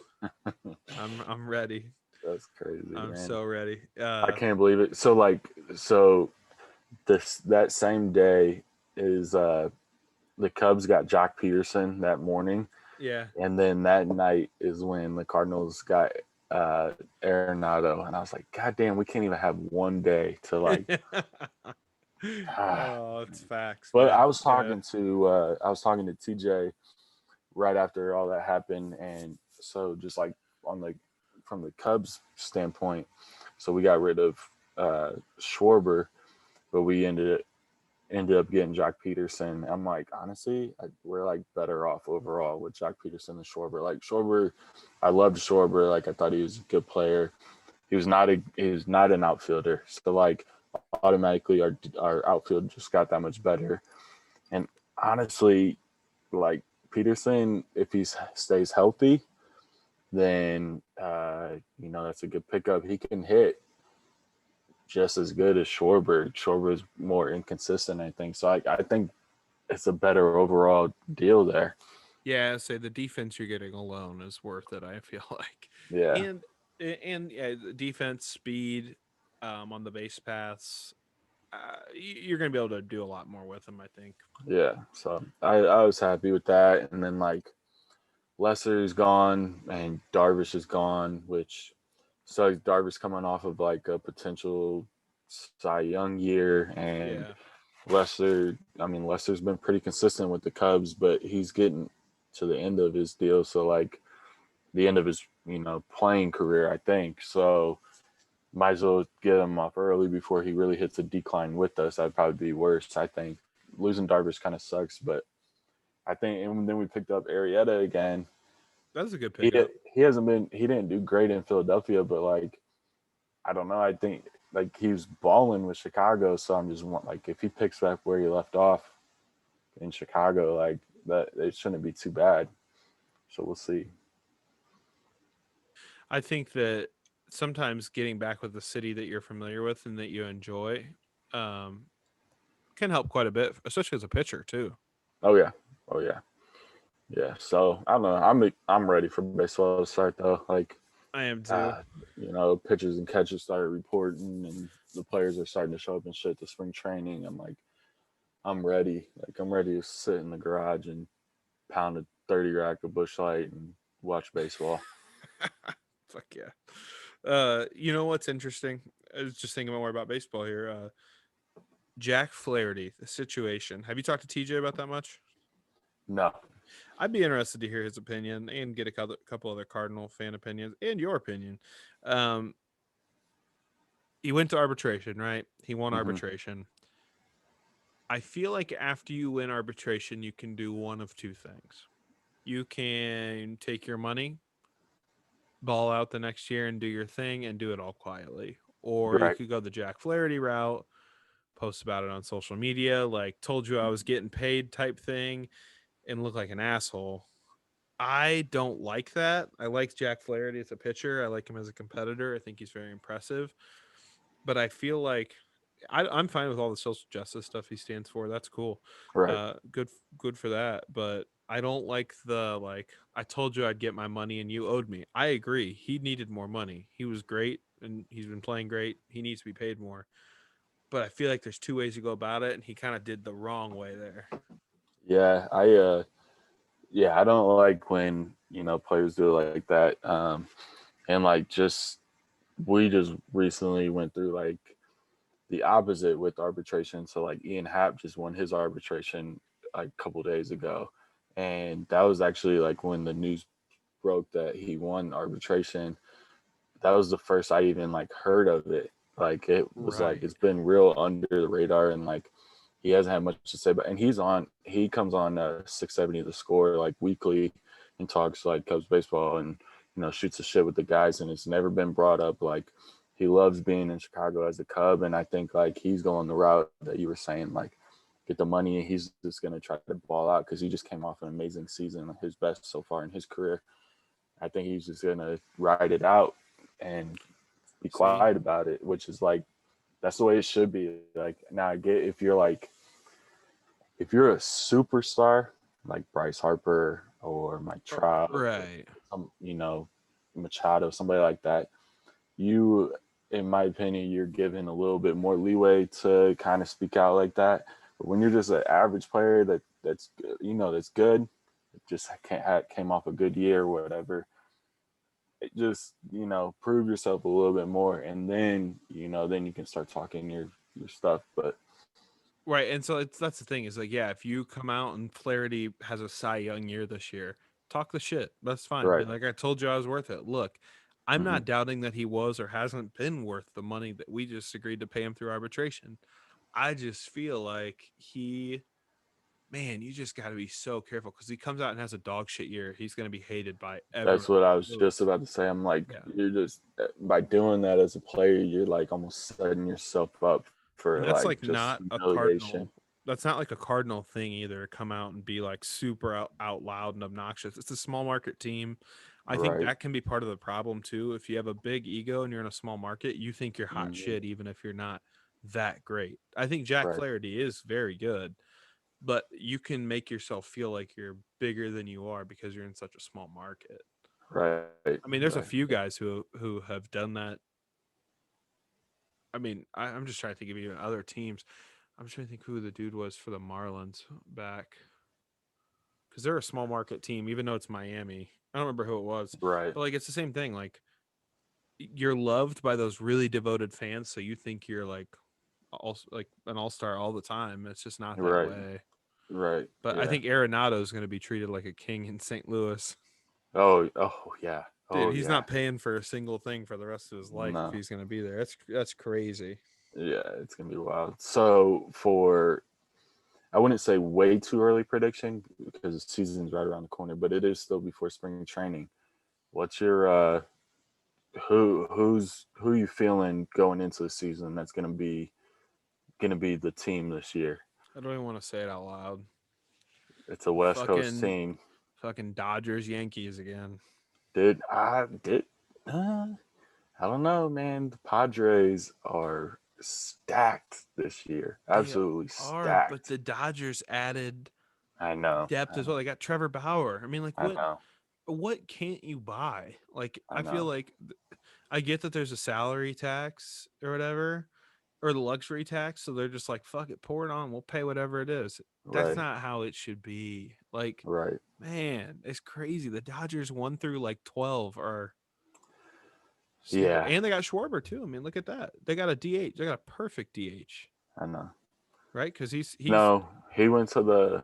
Speaker 1: I'm ready.
Speaker 2: That's crazy,
Speaker 1: I'm
Speaker 2: man.
Speaker 1: so ready.
Speaker 2: I can't believe it. So like, so this that same day is the Cubs got Jock Peterson that morning,
Speaker 1: Yeah.
Speaker 2: and then that night is when the Cardinals got Arenado, and I was like, God damn, we can't even have one day to like.
Speaker 1: Oh, it's facts,
Speaker 2: But
Speaker 1: man. Yeah.
Speaker 2: I was talking to TJ right after all that happened, and so just like on the from the Cubs standpoint, so we got rid of Schwarber, but we ended up getting Jock Peterson. I'm like, honestly, we're like better off overall with Jock Peterson and Schwarber. Like Schwarber, I loved Schwarber. Like I thought he was a good player. He was not an outfielder. So like automatically our outfield just got that much better. And honestly, like Peterson, if he stays healthy, then that's a good pickup. He can hit just as good as Schwarber. Schwarber is more inconsistent, I think. So I think it's a better overall deal there.
Speaker 1: Yeah, say the defense you're getting alone is worth it, I feel like.
Speaker 2: Yeah,
Speaker 1: And yeah, the defense speed on the base paths, you're going to be able to do a lot more with them, I think.
Speaker 2: yeah. So I was happy with that. And then like Lesser's gone and Darvish is gone, which so Darvish coming off of like a potential Cy Young year, and
Speaker 1: Yeah.
Speaker 2: Lester's been pretty consistent with the Cubs, but he's getting to the end of his deal, so like the end of his playing career, I think. So might as well get him off early before he really hits a decline with us. That'd probably be worse. I think losing Darvish kind of sucks, but I think, and then we picked up Arietta again.
Speaker 1: That's a good
Speaker 2: He
Speaker 1: pickup.
Speaker 2: he didn't do great in Philadelphia, but like I don't know. I think like he was balling with Chicago, so I'm just like if he picks back where he left off in Chicago, like that it shouldn't be too bad. So we'll see.
Speaker 1: I think that sometimes getting back with the city that you're familiar with and that you enjoy um, can help quite a bit, especially as a pitcher, too.
Speaker 2: Oh yeah, oh yeah, yeah. So I don't know. I'm ready for baseball to start though. Like
Speaker 1: I am
Speaker 2: uh,
Speaker 1: too.
Speaker 2: pitchers and catchers started reporting, and the players are starting to show up and shit to spring training. I'm like, I'm ready. Like I'm ready to sit in the garage and pound a 30 rack of Bush Light and watch baseball.
Speaker 1: Fuck yeah. You know what's interesting? I was just thinking more about baseball here. Jack Flaherty, the situation. Have you talked to TJ about that much?
Speaker 2: No.
Speaker 1: I'd be interested to hear his opinion and get a couple other Cardinal fan opinions and your opinion. Um, he went to arbitration, right? He won
Speaker 2: Hmm.
Speaker 1: arbitration. I feel like after you win arbitration, you can do one of two things. You can take your money, ball out the next year and do your thing and do it all quietly. Or you
Speaker 2: Right.
Speaker 1: could go the Jack Flaherty route, post about it on social media, like told you I was getting paid type thing, and look like an asshole. I don't like that. I like Jack Flaherty as a pitcher. I like him as a competitor. I think he's very impressive. But I feel like I'm fine with all the social justice stuff he stands for. That's cool.
Speaker 2: Right.
Speaker 1: Good for that. But I don't like the like. I told you I'd get my money and you owed me. I agree. He needed more money. He was great and he's been playing great. He needs to be paid more. But I feel like there's two ways to go about it, and he kind of did the wrong way there.
Speaker 2: Yeah, I don't like when, players do it like that. And like just we just recently went through like the opposite with arbitration. So like Ian Happ just won his arbitration like a couple days ago. And that was actually like when the news broke that he won arbitration. That was the first I even like heard of it. Like it was like
Speaker 1: Right.
Speaker 2: it's been real under the radar, and like he hasn't had much to say. But and he comes on 670 the score like weekly and talks like Cubs baseball, and shoots the shit with the guys, and it's never been brought up. Like he loves being in Chicago as a Cub, and I think like he's going the route that you were saying, like get the money, and he's just gonna try to ball out because he just came off an amazing season, his best so far in his career. I think he's just gonna ride it out and be
Speaker 1: See,
Speaker 2: quiet about it, which is like that's the way it should be. Like now, I get if you're a superstar like Bryce Harper or Mike Trout or
Speaker 1: right.
Speaker 2: some, Machado, somebody like that, you, in my opinion, you're given a little bit more leeway to kind of speak out like that. But when you're just an average player that's good, just came off a good year or whatever, just prove yourself a little bit more, and then you can start talking your stuff. But
Speaker 1: Right, and so that's the thing is like, yeah, if you come out and Flaherty has a Cy Young year this year, talk the shit. That's fine. Be
Speaker 2: right.
Speaker 1: like, I told you I was worth it. Look, I'm
Speaker 2: Hmm.
Speaker 1: not doubting that he was or hasn't been worth the money that we just agreed to pay him through arbitration. I just feel like man, you just got to be so careful because he comes out and has a dog shit year. He's going to be hated by
Speaker 2: That's
Speaker 1: everyone.
Speaker 2: what I was just about to say. I'm like,
Speaker 1: Yeah.
Speaker 2: you're just by doing that as a player, you're like almost setting yourself up for
Speaker 1: And that's
Speaker 2: like
Speaker 1: like
Speaker 2: just
Speaker 1: not a
Speaker 2: humiliation.
Speaker 1: cardinal. That's not like a cardinal thing either. To come out and be like super out loud and obnoxious. It's a small market team. I think
Speaker 2: Right.
Speaker 1: that can be part of the problem too. If you have a big ego and you're in a small market, you think you're hot
Speaker 2: Hmm.
Speaker 1: shit even if you're not that great. I think Jack
Speaker 2: Right.
Speaker 1: Flaherty is very good, but you can make yourself feel like you're bigger than you are because you're in such a small market.
Speaker 2: Right.
Speaker 1: I mean, there's
Speaker 2: Right.
Speaker 1: a few guys who have done that. I mean, I'm just trying to think of even other teams. I'm trying to think who the dude was for the Marlins back because they're a small market team, even though it's Miami. I don't remember who it was,
Speaker 2: Right.
Speaker 1: but like it's the same thing. Like you're loved by those really devoted fans, so you think you're like an all star all the time. It's just not that
Speaker 2: Right.
Speaker 1: way.
Speaker 2: Right.
Speaker 1: But I
Speaker 2: Yeah.
Speaker 1: think Arenado is going to be treated like a king in St. Louis.
Speaker 2: Oh. Oh. Yeah.
Speaker 1: Dude,
Speaker 2: Oh.
Speaker 1: he's
Speaker 2: Yeah.
Speaker 1: not paying for a single thing for the rest of his life if
Speaker 2: No.
Speaker 1: he's going to be there. That's crazy.
Speaker 2: Yeah. It's gonna be wild. So for I wouldn't say way too early prediction because the season's right around the corner, but it is still before spring training. What's your who you feeling going into the season that's gonna be the team this year?
Speaker 1: I don't even want to say it out loud.
Speaker 2: It's a West Coast
Speaker 1: Fucking
Speaker 2: team.
Speaker 1: fucking Dodgers Yankees again.
Speaker 2: Did uh, I don't know, man. The Padres are stacked this year.
Speaker 1: They
Speaker 2: Absolutely
Speaker 1: are, but
Speaker 2: stacked.
Speaker 1: the Dodgers added
Speaker 2: I know.
Speaker 1: depth
Speaker 2: I
Speaker 1: as well.
Speaker 2: know.
Speaker 1: They got Trevor Bauer. I mean, like
Speaker 2: I know.
Speaker 1: what can't you buy? Like
Speaker 2: I
Speaker 1: I feel
Speaker 2: know.
Speaker 1: like I get that there's a salary tax or whatever or the luxury tax, so they're just like fuck it, pour it on. We'll pay whatever it is. That's
Speaker 2: Right.
Speaker 1: not how it should be. Like
Speaker 2: Right.
Speaker 1: man, it's crazy. The Dodgers 1 through like 12 are stupid.
Speaker 2: Yeah.
Speaker 1: And they got Schwarber too. I mean, look at that. They got a DH. They got a perfect DH,
Speaker 2: I know.
Speaker 1: right? Because he's
Speaker 2: No, he
Speaker 1: wait,
Speaker 2: went to the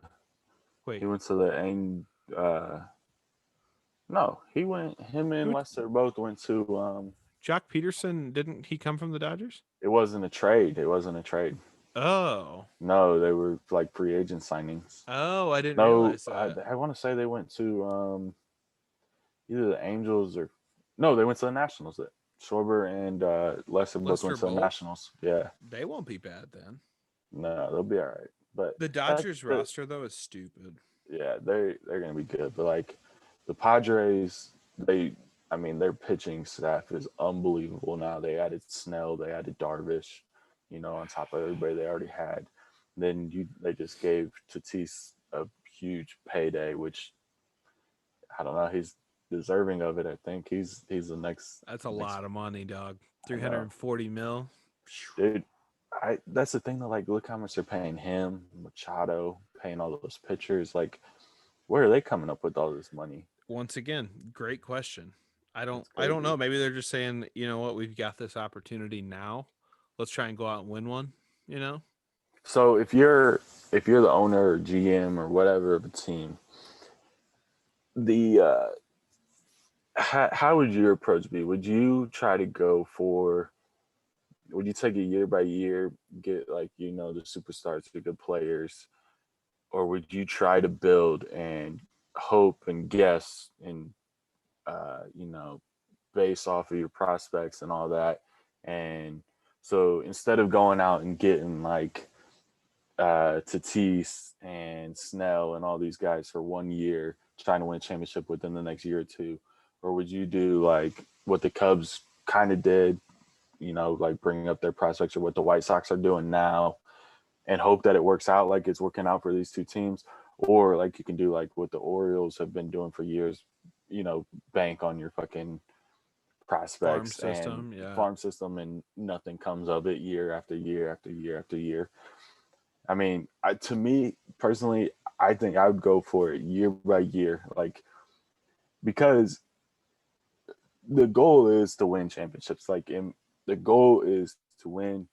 Speaker 2: no, he went. Him and
Speaker 1: who
Speaker 2: Lester both went to.
Speaker 1: Jock Peterson didn't he come from the Dodgers?
Speaker 2: It wasn't a trade. It wasn't a trade.
Speaker 1: Oh.
Speaker 2: No, they were like free agent signings.
Speaker 1: Oh, I didn't
Speaker 2: No,
Speaker 1: realize that.
Speaker 2: I want to say they went to either the Angels or no, they went to the Nationals. Schwarber and Lester both
Speaker 1: Lester
Speaker 2: went to the
Speaker 1: Bolt,
Speaker 2: Nationals. Yeah,
Speaker 1: they won't be bad then.
Speaker 2: no, they'll be all right. But
Speaker 1: The
Speaker 2: that
Speaker 1: Dodgers
Speaker 2: the
Speaker 1: roster though is stupid.
Speaker 2: yeah, they're gonna be good. But like the Padres, I mean, their pitching staff is unbelievable now. They added Snell, they added Darvish, on top of everybody they already had. Then they just gave Tatis a huge payday, which I don't know. He's deserving of it. I think he's the
Speaker 1: That's a
Speaker 2: next.
Speaker 1: lot of money, dog.
Speaker 2: I know,
Speaker 1: 340 mil.
Speaker 2: dude. I That's the thing that like look how much they're paying him, Machado, paying all those pitchers. Like, where are they coming up with all this money?
Speaker 1: Once again, great question. I don't
Speaker 2: That's
Speaker 1: I don't know.
Speaker 2: crazy.
Speaker 1: Maybe they're just saying, you know what, we've got this opportunity now. Let's try and go out and win one, you know?
Speaker 2: So if you're the owner or GM or whatever of a team, the how would your approach be? Would you try to go for? Would you take it year by year, get like the superstars, the good players, or would you try to build and hope and guess and base off of your prospects and all that? And so instead of going out and getting like Tatis and Snell and all these guys for 1 year, trying to win a championship within the next year or two? Or would you do like what the Cubs kind of did, like bringing up their prospects, or what the White Sox are doing now, and hope that it works out like it's working out for these two teams? Or like you can do like what the Orioles have been doing for years, bank on your fucking
Speaker 1: Farm
Speaker 2: prospects and
Speaker 1: system, yeah.
Speaker 2: farm system, and nothing comes of it year after year after year after year. I mean, to me personally, I think I would go for it year by year, like because the goal is to win championships. The goal is to win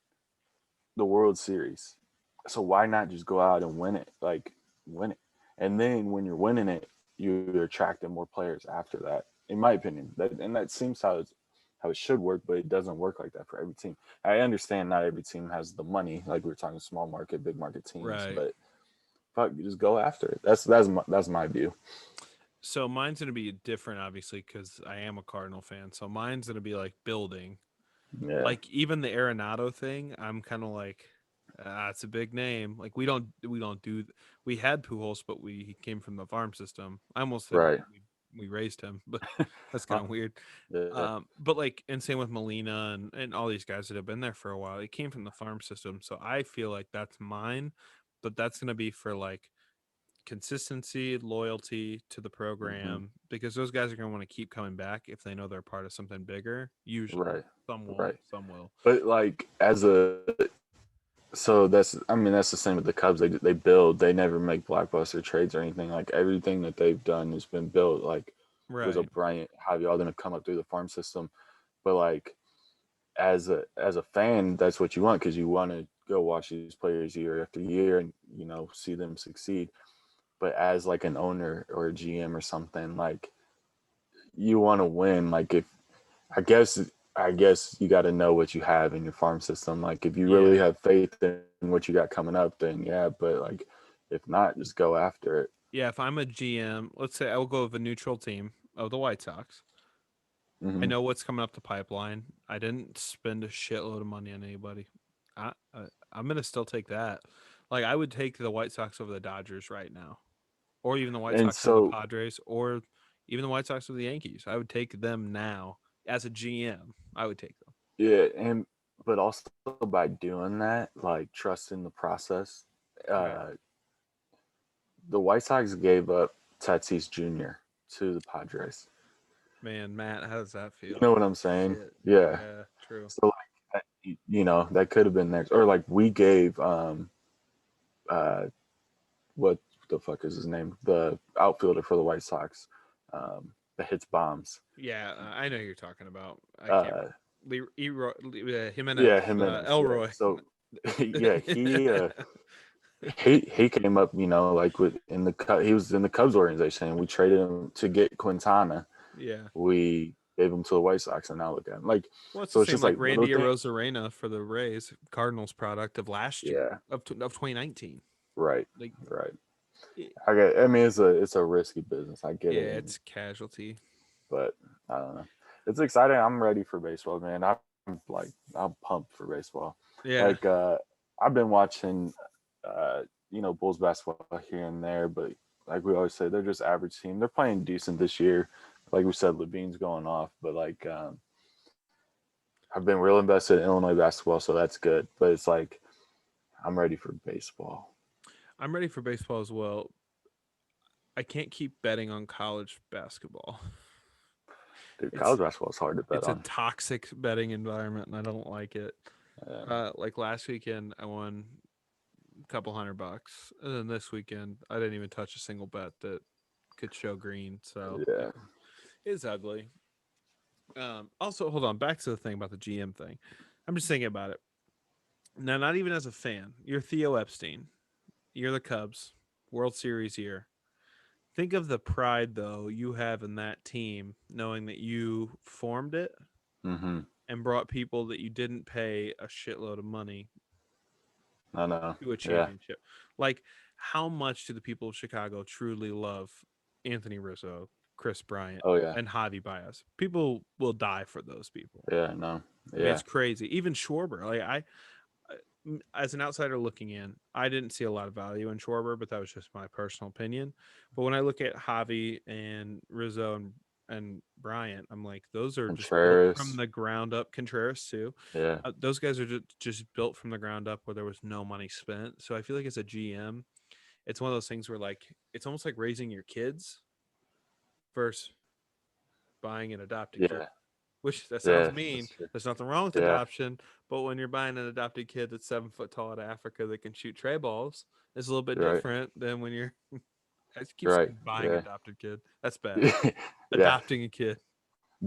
Speaker 2: the World Series. So why not just go out and win it? Like win it, and then when you're winning it, you're attracting more players after that. In my opinion, that seems how it should work, but it doesn't work like that for every team. I understand not every team has the money, like we were talking small market, big market teams,
Speaker 1: Right.
Speaker 2: but fuck, you just go after it. That's my view.
Speaker 1: So mine's gonna be different, obviously, because I am a Cardinal fan. So mine's gonna be like building,
Speaker 2: Yeah,
Speaker 1: like even the Arenado thing. I'm kind of like, it's a big name. Like we don't do. We had Pujols, but he came from the farm system. I almost said
Speaker 2: right.
Speaker 1: we raised him, but that's kind
Speaker 2: Huh?
Speaker 1: of weird.
Speaker 2: Yeah,
Speaker 1: But like, and same with Molina and all these guys that have been there for a while. It came from the farm system, so I feel like that's mine. But that's gonna be for like consistency, loyalty to the
Speaker 2: hmm,
Speaker 1: program, because those guys are going to want to keep coming back if they know they're part of something bigger. Usually,
Speaker 2: right,
Speaker 1: some won't,
Speaker 2: right.
Speaker 1: some will.
Speaker 2: But like that's the same with the Cubs. They build. They never make blockbuster trades or anything. Like everything that they've done has been built. Like was a
Speaker 1: Right.
Speaker 2: Bryant, have y'all gonna come up through the farm system? But like as a fan, that's what you want, because you want to go watch these players year after year and see them succeed. But as like an owner or a GM or something, like you want to win. Like if I guess you got to know what you have in your farm system. Like if you really
Speaker 1: Yeah.
Speaker 2: have faith in what you got coming up, then yeah. But like if not, just go after it.
Speaker 1: Yeah. If I'm a GM, let's say I will go with a neutral team of the White Sox. I
Speaker 2: Hmm.
Speaker 1: know what's coming up the pipeline. I didn't spend a shitload of money on anybody. I'm gonna still take that. Like I would take the White Sox over the Dodgers right now, or even the White
Speaker 2: And
Speaker 1: Sox over the
Speaker 2: so
Speaker 1: Padres, or even the White Sox over the Yankees. I would take them now as a GM. I would take them.
Speaker 2: yeah, and but also by doing that, like trusting the process,
Speaker 1: Right.
Speaker 2: uh, the White Sox gave up Tatis Jr. to the Padres.
Speaker 1: Man, Matt, how does that
Speaker 2: You
Speaker 1: feel?
Speaker 2: know what I'm saying?
Speaker 1: Shit.
Speaker 2: Yeah.
Speaker 1: Yeah, true.
Speaker 2: So like that could have been next, or like we gave uh what the fuck is his name, the outfielder for the White Sox, that hits bombs.
Speaker 1: Yeah, I know who you're talking about. I can't.
Speaker 2: Uh, yeah,
Speaker 1: Jimenez,
Speaker 2: Jimenez. Yeah.
Speaker 1: Elroy.
Speaker 2: So yeah, he came up, like he was in the Cubs organization, and we traded him to get Quintana.
Speaker 1: Yeah.
Speaker 2: We gave him to the White Sox, and now look at him. Like,
Speaker 1: Well, it's the
Speaker 2: so it's
Speaker 1: same
Speaker 2: just
Speaker 1: like
Speaker 2: like little
Speaker 1: Randy
Speaker 2: things.
Speaker 1: Arozarena for the Rays, Cardinals product of last year
Speaker 2: Yeah.
Speaker 1: of 2019.
Speaker 2: Right.
Speaker 1: Like,
Speaker 2: Right.
Speaker 1: it,
Speaker 2: I mean, it's a risky business. I get it,
Speaker 1: yeah, it's casualty.
Speaker 2: but I don't know. It's exciting. I'm ready for baseball, man. I'm pumped for baseball. Like
Speaker 1: Yeah.
Speaker 2: I've been watching, Bulls basketball here and there, but like we always say, they're just average team. They're playing decent this year. Like we said, Levine's going off, but like I've been real invested in Illinois basketball, so that's good. But it's like I'm ready for baseball.
Speaker 1: I'm ready for baseball as well. I can't keep betting on college basketball.
Speaker 2: Dude,
Speaker 1: It's
Speaker 2: college basketball is hard to bet
Speaker 1: it's a
Speaker 2: on.
Speaker 1: toxic betting environment, and I don't like it.
Speaker 2: Yeah,
Speaker 1: Like last weekend, I won a couple $100, and then this weekend, I didn't even touch a single bet that could show green. So
Speaker 2: yeah.
Speaker 1: it's ugly. Also, hold on. Back to the thing about the GM thing. I'm just thinking about it now. Not even as a fan. You're Theo Epstein. You're the Cubs. World Series year. Think of the pride though you have in that team, knowing that you formed it
Speaker 2: Mm-hmm.
Speaker 1: and brought people that you didn't pay a shitload of money
Speaker 2: I know.
Speaker 1: to a
Speaker 2: Yeah.
Speaker 1: championship. Like, how much do the people of Chicago truly love Anthony Rizzo, Chris Bryant,
Speaker 2: Oh yeah.
Speaker 1: and Javi Baez? People will die for those people.
Speaker 2: Yeah. No.
Speaker 1: I mean,
Speaker 2: Yeah.
Speaker 1: it's crazy. Even Schwarber, like as an outsider looking in, I didn't see a lot of value in Schwarber, but that was just my personal opinion. But when I look at Javi and Rizzo and Bryant, I'm like, those are just built from
Speaker 2: Contreras.
Speaker 1: the ground up. Contreras too.
Speaker 2: Yeah.
Speaker 1: Those guys are just built from the ground up where there was no money spent. So I feel like as a GM, it's one of those things where like it's almost like raising your kids versus buying an adopted kid.
Speaker 2: Yeah.
Speaker 1: Which that sounds
Speaker 2: Yeah.
Speaker 1: mean.
Speaker 2: That's true.
Speaker 1: There's nothing wrong with
Speaker 2: Yeah.
Speaker 1: adoption, but when you're buying an adopted kid that's 7 foot tall out of Africa that can shoot tray balls, it's a little bit
Speaker 2: You're right.
Speaker 1: different than when you're. I just keep
Speaker 2: You're right.
Speaker 1: saying buying
Speaker 2: Yeah.
Speaker 1: adopted kid. That's bad.
Speaker 2: Yeah.
Speaker 1: Adopting a kid.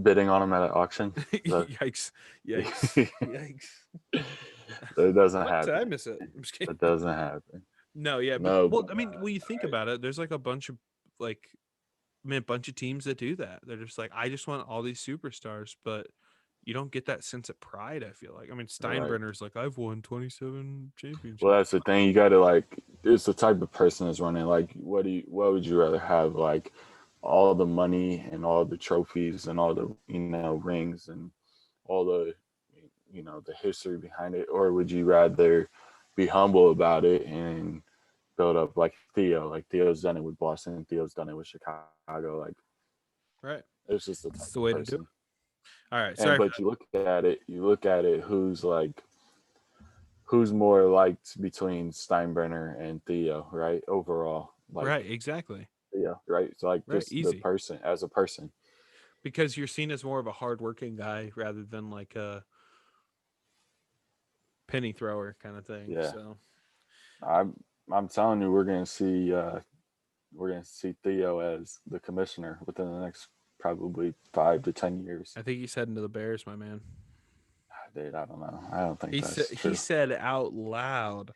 Speaker 2: Bidding on them at an auction. So
Speaker 1: Yikes! Yikes!
Speaker 2: that
Speaker 1: Yikes!
Speaker 2: doesn't
Speaker 1: What did I
Speaker 2: happen.
Speaker 1: miss it? I'm just kidding.
Speaker 2: That doesn't happen.
Speaker 1: No, yeah, but
Speaker 2: No,
Speaker 1: well,
Speaker 2: but
Speaker 1: I mean, when you think
Speaker 2: all right.
Speaker 1: about it, there's like a bunch of like, I mean, a bunch of teams that do that. They're just like, I just want all these superstars, but you don't get that sense of pride. I feel like. I mean,
Speaker 2: All right.
Speaker 1: Steinbrenner's like, I've won 27
Speaker 2: Well,
Speaker 1: championships.
Speaker 2: that's the thing. You got to like. It's the type of person that's running. Like, what would you rather have? Like, all the money and all the trophies and all the rings and all the the history behind it, or would you rather be humble about it and build up like Theo? Like Theo's done it with Boston. Theo's done it with Chicago. Like
Speaker 1: Right.
Speaker 2: it's just the type
Speaker 1: It's
Speaker 2: of
Speaker 1: the way to
Speaker 2: person.
Speaker 1: do it. All right.
Speaker 2: And
Speaker 1: Sorry for
Speaker 2: but you look at it. You look at it. Who's more liked between Steinbrenner and Theo, right? Overall,
Speaker 1: that.
Speaker 2: like
Speaker 1: Right. Exactly.
Speaker 2: Theo, right? So like
Speaker 1: Right.
Speaker 2: just the
Speaker 1: Easy.
Speaker 2: person as a person.
Speaker 1: Because you're seen as more of a hardworking guy rather than like a penny thrower kind of thing.
Speaker 2: Yeah,
Speaker 1: So
Speaker 2: I'm I'm telling you, we're gonna see Theo as the commissioner within the next probably 5 to 10 years.
Speaker 1: I think he's heading to the Bears, my man.
Speaker 2: Dude, I don't know. I don't think that's
Speaker 1: He
Speaker 2: true.
Speaker 1: said out loud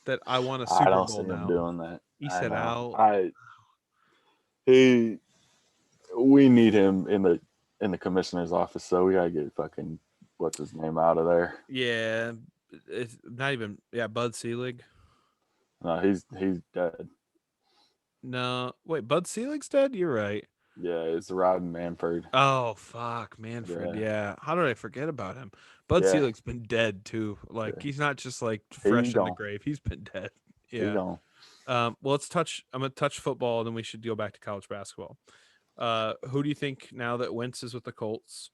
Speaker 1: that I want a
Speaker 2: I
Speaker 1: Super
Speaker 2: don't
Speaker 1: Bowl
Speaker 2: see him
Speaker 1: now.
Speaker 2: doing that.
Speaker 1: He
Speaker 2: I
Speaker 1: said
Speaker 2: know.
Speaker 1: out.
Speaker 2: I he we need him in the commissioner's office, so we gotta get fucking what's his name out of there.
Speaker 1: Yeah, it's not even. Yeah, Bud Selig.
Speaker 2: No, he's dead.
Speaker 1: No, wait, Bud Selig's dead. You're right.
Speaker 2: Yeah, it's Rob Manford.
Speaker 1: Oh fuck, Manfred.
Speaker 2: Yeah,
Speaker 1: Yeah, how did I forget about him? Bud
Speaker 2: yeah,
Speaker 1: Selig's been dead too. Like
Speaker 2: yeah.
Speaker 1: he's not just like
Speaker 2: He
Speaker 1: fresh in the
Speaker 2: gone.
Speaker 1: grave. He's been dead.
Speaker 2: He
Speaker 1: Yeah.
Speaker 2: gone.
Speaker 1: Well, let's touch. I'm gonna touch football, and then we should go back to college basketball. Who do you think now that Wentz is with the Colts?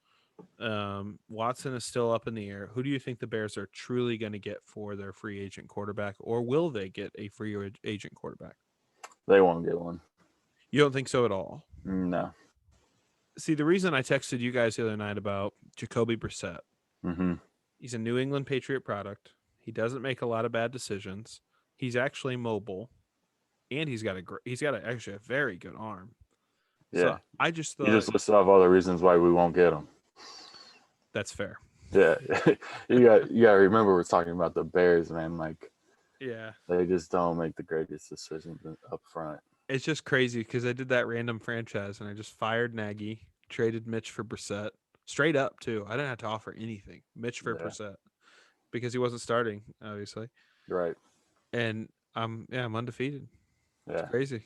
Speaker 1: Watson is still up in the air. Who do you think the Bears are truly going to get for their free agent quarterback, or will they get a free agent quarterback?
Speaker 2: They won't get one.
Speaker 1: You don't think so at all?
Speaker 2: No.
Speaker 1: See, the reason I texted you guys the other night about Jacoby Brissett,
Speaker 2: Mm-hmm.
Speaker 1: he's a New England Patriot product. He doesn't make a lot of bad decisions. He's actually mobile, and he's got actually a very good arm. So
Speaker 2: Yeah.
Speaker 1: I just
Speaker 2: You
Speaker 1: thought
Speaker 2: just listed off all the reasons why we won't get him.
Speaker 1: that's fair.
Speaker 2: Yeah. you got to remember we're talking about the Bears, man. Like
Speaker 1: Yeah.
Speaker 2: they just don't make the greatest decisions up front.
Speaker 1: It's just crazy because I did that random franchise and I just fired Nagy, traded Mitch for Brissett, straight up too. I didn't have to offer anything. Mitch for
Speaker 2: Yeah.
Speaker 1: Brissett because he wasn't starting, obviously.
Speaker 2: Right.
Speaker 1: And I'm undefeated. It's
Speaker 2: Yeah.
Speaker 1: crazy.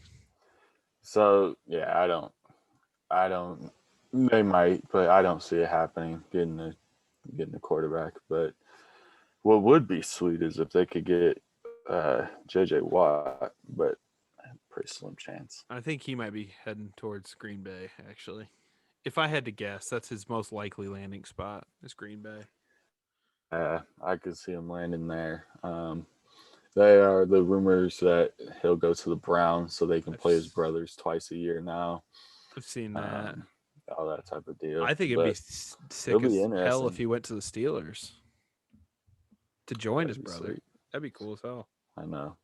Speaker 2: So yeah, I don't. They might, but I don't see it happening. Getting a quarterback. But what would be sweet is if they could get JJ Watt, but pretty slim chance.
Speaker 1: I think he might be heading towards Green Bay, actually. If I had to guess, that's his most likely landing spot is Green Bay.
Speaker 2: Yeah, I could see him landing there. They are the rumors that he'll go to the Browns so they can
Speaker 1: I've
Speaker 2: play his brothers twice a year now.
Speaker 1: I've seen that.
Speaker 2: Um, all that type of deal.
Speaker 1: I think it'd be
Speaker 2: But it'll
Speaker 1: sick
Speaker 2: be
Speaker 1: as hell if
Speaker 2: interesting.
Speaker 1: he went to the Steelers to join his
Speaker 2: That'd be
Speaker 1: brother.
Speaker 2: sweet.
Speaker 1: That'd be cool as hell.
Speaker 2: I know.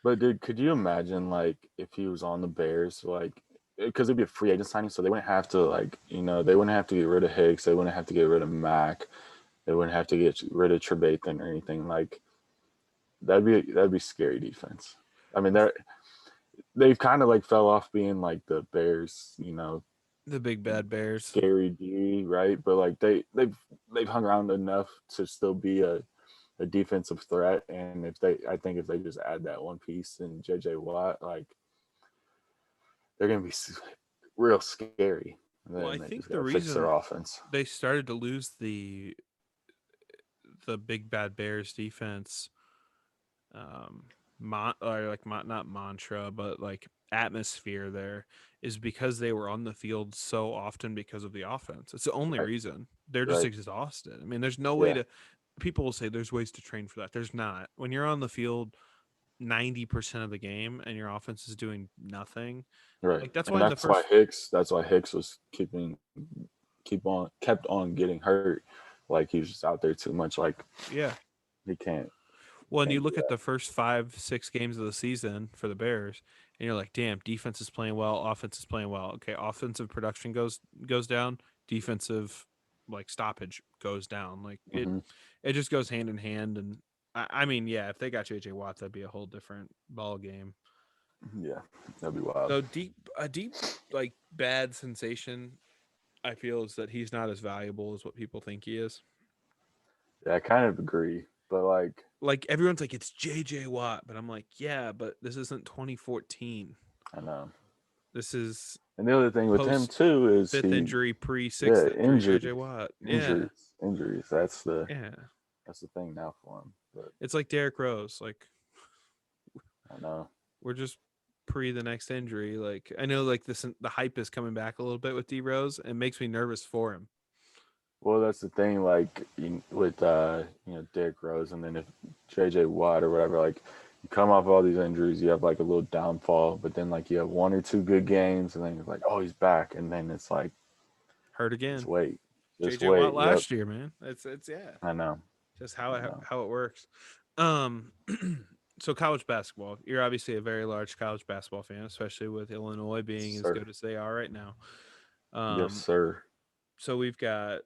Speaker 2: But dude, could you imagine like if he was on the Bears, like because it'd be a free agent signing, so they wouldn't have to like they wouldn't have to get rid of Hicks, they wouldn't have to get rid of Mack, they wouldn't have to get rid of Trevathan or anything. Like that'd be scary defense. I mean they've kind of like fell off being like the Bears,
Speaker 1: The big bad Bears.
Speaker 2: scary D, right? But like they've hung around enough to still be a defensive threat. And I think if they just add that one piece in JJ Watt, like they're gonna be real scary. And
Speaker 1: Well, I
Speaker 2: then they
Speaker 1: think
Speaker 2: just
Speaker 1: the
Speaker 2: gotta fix their
Speaker 1: reason
Speaker 2: offense.
Speaker 1: they started to lose the big bad Bears defense, or like not mantra, but like atmosphere there is because they were on the field so often because of the offense. It's the only
Speaker 2: Right,
Speaker 1: reason. They're just
Speaker 2: right,
Speaker 1: exhausted. I mean, there's no way
Speaker 2: yeah,
Speaker 1: to. People will say there's ways to train for that. There's not. When you're on the field 90% of the game and your offense is doing nothing,
Speaker 2: right.
Speaker 1: like that's why
Speaker 2: And
Speaker 1: in the
Speaker 2: that's why
Speaker 1: first,
Speaker 2: Hicks was kept on getting hurt. Like he was just out there too much. Like
Speaker 1: yeah.
Speaker 2: he
Speaker 1: Well, and you
Speaker 2: can't do
Speaker 1: look at
Speaker 2: that.
Speaker 1: the first 5, 6 games of the season for the Bears, and you're like, damn, defense is playing well, offense is playing well. Okay, offensive production goes down, defensive like stoppage goes down. Like
Speaker 2: Hmm.
Speaker 1: it just goes hand in hand. And I mean, yeah, if they got JJ Watt, that'd be a whole different ball game.
Speaker 2: Yeah, that'd be wild.
Speaker 1: So a deep like bad sensation, I feel, is that he's not as valuable as what people think he is.
Speaker 2: Yeah, I kind of agree. But like
Speaker 1: Like everyone's like it's JJ Watt, but I'm like, yeah, but this isn't 2014.
Speaker 2: I know.
Speaker 1: This is
Speaker 2: And the other thing with him
Speaker 1: post
Speaker 2: too is
Speaker 1: fifth injury, pre
Speaker 2: yeah,
Speaker 1: sixth injury JJ Watt. Yeah.
Speaker 2: injuries.
Speaker 1: Yeah.
Speaker 2: That's the thing now for him. But
Speaker 1: It's like Derrick Rose. Like
Speaker 2: I know.
Speaker 1: we're just pre the next injury. Like I know like the hype is coming back a little bit with D Rose. It makes me nervous for him.
Speaker 2: Well, that's the thing. Like with Derrick Rose, and then if JJ Watt or whatever, like you come off all these injuries, you have like a little downfall, but then like you have one or two good games, and then it's like, oh, he's back, and then it's like,
Speaker 1: Hurt
Speaker 2: just
Speaker 1: again.
Speaker 2: wait, just
Speaker 1: JJ Watt
Speaker 2: wait. Yep,
Speaker 1: last year, man. It's yeah.
Speaker 2: I know,
Speaker 1: Just
Speaker 2: I know.
Speaker 1: how it works. Um so college basketball. You're obviously a very large college basketball fan, especially with Illinois
Speaker 2: Yes,
Speaker 1: being as
Speaker 2: sir.
Speaker 1: good as they are right now.
Speaker 2: Yes,
Speaker 1: Um
Speaker 2: sir.
Speaker 1: so we've got,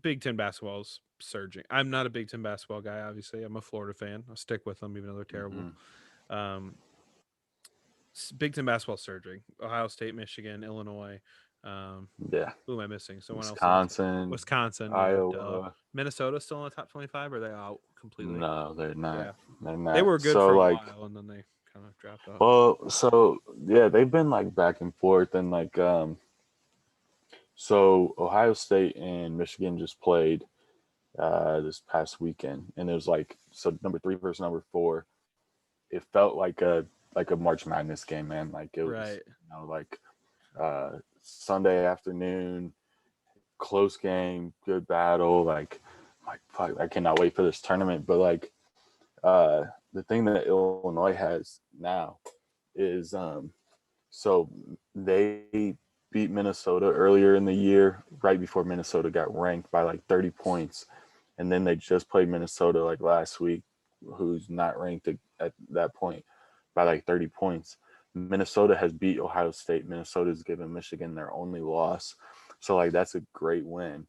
Speaker 1: Big Ten basketball's surging. I'm not a Big Ten basketball guy, obviously. I'm a Florida fan. I'll stick with them even though they're terrible.
Speaker 2: Hmm.
Speaker 1: Um, Big Ten basketball surging. Ohio State, Michigan, Illinois. Um,
Speaker 2: Yeah,
Speaker 1: who am I missing? Someone else in the top.
Speaker 2: Wisconsin,
Speaker 1: Wisconsin, yeah, duh.
Speaker 2: Iowa.
Speaker 1: Minnesota still in the top 25, or are they out completely?
Speaker 2: No, they're not.
Speaker 1: Yeah.
Speaker 2: They're
Speaker 1: They
Speaker 2: not.
Speaker 1: were good
Speaker 2: So
Speaker 1: for a
Speaker 2: like,
Speaker 1: while and then they kind of dropped off.
Speaker 2: well, so yeah, they've been like back and forth, and like so Ohio State and Michigan just played this past weekend, and it was like so number three versus number four. It felt like a March Madness game, man. Like it was,
Speaker 1: Right.
Speaker 2: like Sunday afternoon, close game, good battle. Like fuck, I cannot wait for this tournament. But like the thing that Illinois has now is so they beat Minnesota earlier in the year, right before Minnesota got ranked by like 30 points. And then they just played Minnesota like last week, who's not ranked at that point by like 30 points. Minnesota has beat Ohio State. Minnesota's given Michigan their only loss. So like that's a great win.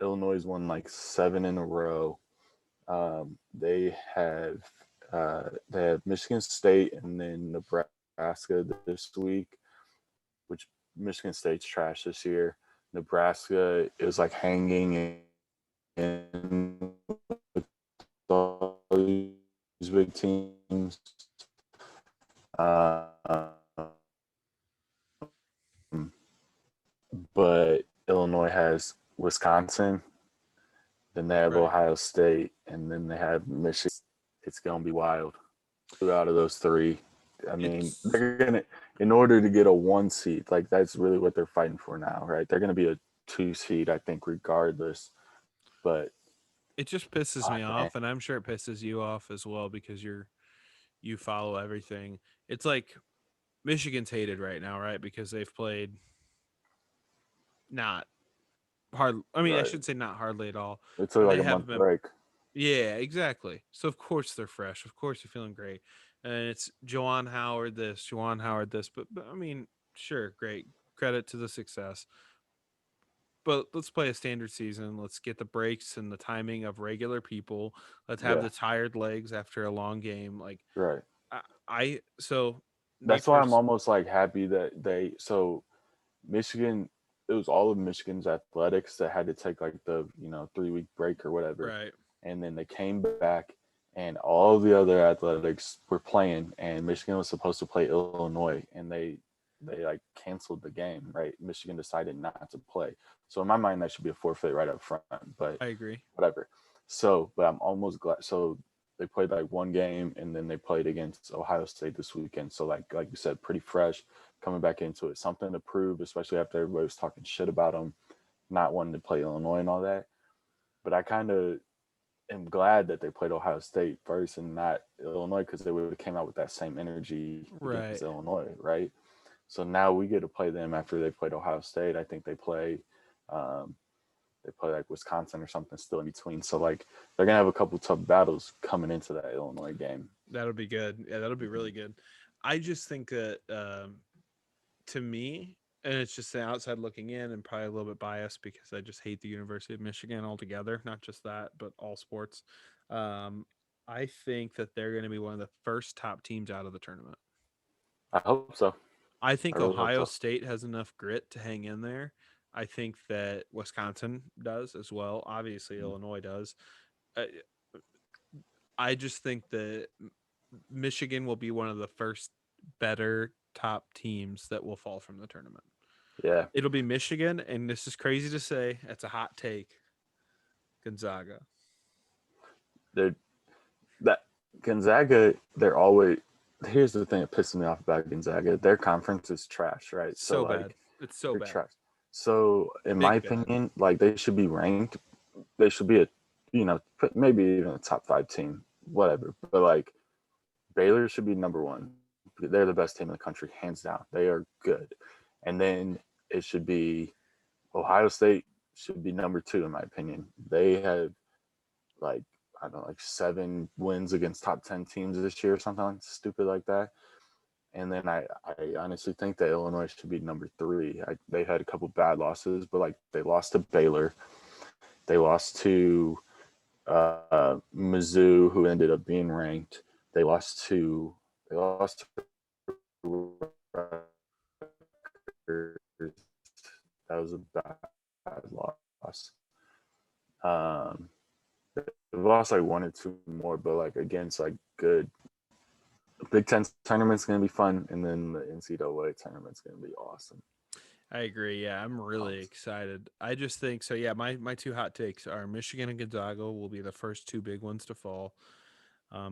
Speaker 2: Illinois won like seven in a row. They have Michigan State and then Nebraska this week, which Michigan State's trash this year. Nebraska is like hanging in with all these big teams. Um, but Illinois has Wisconsin, then they have
Speaker 1: Right.
Speaker 2: Ohio State, and then they have Michigan. It's going to be wild. Two out of those three I mean,
Speaker 1: It's
Speaker 2: they're gonna in order to get a 1 seed, like that's really what they're fighting for now, right? They're gonna be a 2 seed, I think, regardless. But
Speaker 1: it just pisses me
Speaker 2: fuck, man,
Speaker 1: off, and I'm sure it pisses you off as well because you follow everything. It's like Michigan's hated right now, right? Because they've played not hard. I mean, I
Speaker 2: right?
Speaker 1: should say not hardly at all,
Speaker 2: It took
Speaker 1: but
Speaker 2: like
Speaker 1: they
Speaker 2: a
Speaker 1: haven't
Speaker 2: month
Speaker 1: been.
Speaker 2: break.
Speaker 1: Yeah, exactly. So of course they're fresh. Of course they're feeling great, and it's Joanne Howard this, Joanne Howard this. But I mean, sure, great credit to the success. But let's play a standard season. Let's get the breaks and the timing of regular people. Let's have
Speaker 2: Yeah,
Speaker 1: the tired legs after a long game. Like
Speaker 2: right.
Speaker 1: I so me
Speaker 2: That's why I'm
Speaker 1: first,
Speaker 2: almost like happy that they so Michigan. It was all of Michigan's athletics that had to take like the 3 week break or whatever,
Speaker 1: right?
Speaker 2: and then they came back, and all the other athletics were playing, and Michigan was supposed to play Illinois, and they like canceled the game. Right, Michigan decided not to play. So in my mind, that should be a forfeit right up front. But
Speaker 1: I agree.
Speaker 2: whatever. So, but I'm almost glad. So they played like one game, and then they played against Ohio State this weekend. So like you said, pretty fresh coming back into it. Something to prove, especially after everybody was talking shit about them not wanting to play Illinois and all that. But I kind of am glad that they played Ohio State first and not Illinois because they would have came out with that same energy against
Speaker 1: Right.
Speaker 2: Illinois, right? So now we get to play them after they played Ohio State. I think um, they play like Wisconsin or something still in between. So like they're gonna have a couple tough battles coming into that Illinois game.
Speaker 1: That'll be good. Yeah, that'll be really
Speaker 2: Mhm.
Speaker 1: good. I just think that to me, and it's just the outside looking in, and probably a little bit biased because I just hate the University of Michigan altogether. Not just that, but all sports. Um, I think that they're going to be one of the first top teams out of the tournament.
Speaker 2: I hope so.
Speaker 1: I
Speaker 2: I
Speaker 1: think
Speaker 2: really hope
Speaker 1: Ohio
Speaker 2: so.
Speaker 1: State has enough grit to hang in there. I think that Wisconsin does as well. Obviously,
Speaker 2: Mhm.
Speaker 1: Illinois does. I, I just think that Michigan will be one of the first better top teams that will fall from the tournament.
Speaker 2: Yeah,
Speaker 1: It'll be Michigan, and this is crazy to say. It's a hot take. Gonzaga.
Speaker 2: they're that Gonzaga. They're always here's the thing that pisses me off about Gonzaga. Their conference is trash, right? So
Speaker 1: So bad.
Speaker 2: like
Speaker 1: It's so
Speaker 2: they're
Speaker 1: bad.
Speaker 2: trash. So in my
Speaker 1: Big bad.
Speaker 2: opinion, like they should be ranked. They should be a maybe even a top 5 team, whatever. But like Baylor should be number 1. They're the best team in the country, hands down. They are good. And then it should be Ohio State should be number 2 in my opinion. They have like I don't know, like 7 wins against top 10 teams this year or something like stupid like that. And then I honestly think that Illinois should be number 3. They had a couple bad losses, but like they lost to Baylor, they lost to Mizzou, who ended up being ranked. They lost to they lost to that was a bad loss. Um, they've lost like 1 or 2 more, but like against like good Big Ten tournament's gonna be fun, and then the NCAA tournament's gonna be awesome.
Speaker 1: I agree. Yeah, I'm really
Speaker 2: Pumped.
Speaker 1: excited. I just think so. Yeah, my two hot takes are Michigan and Gonzaga will be the first two big ones to fall.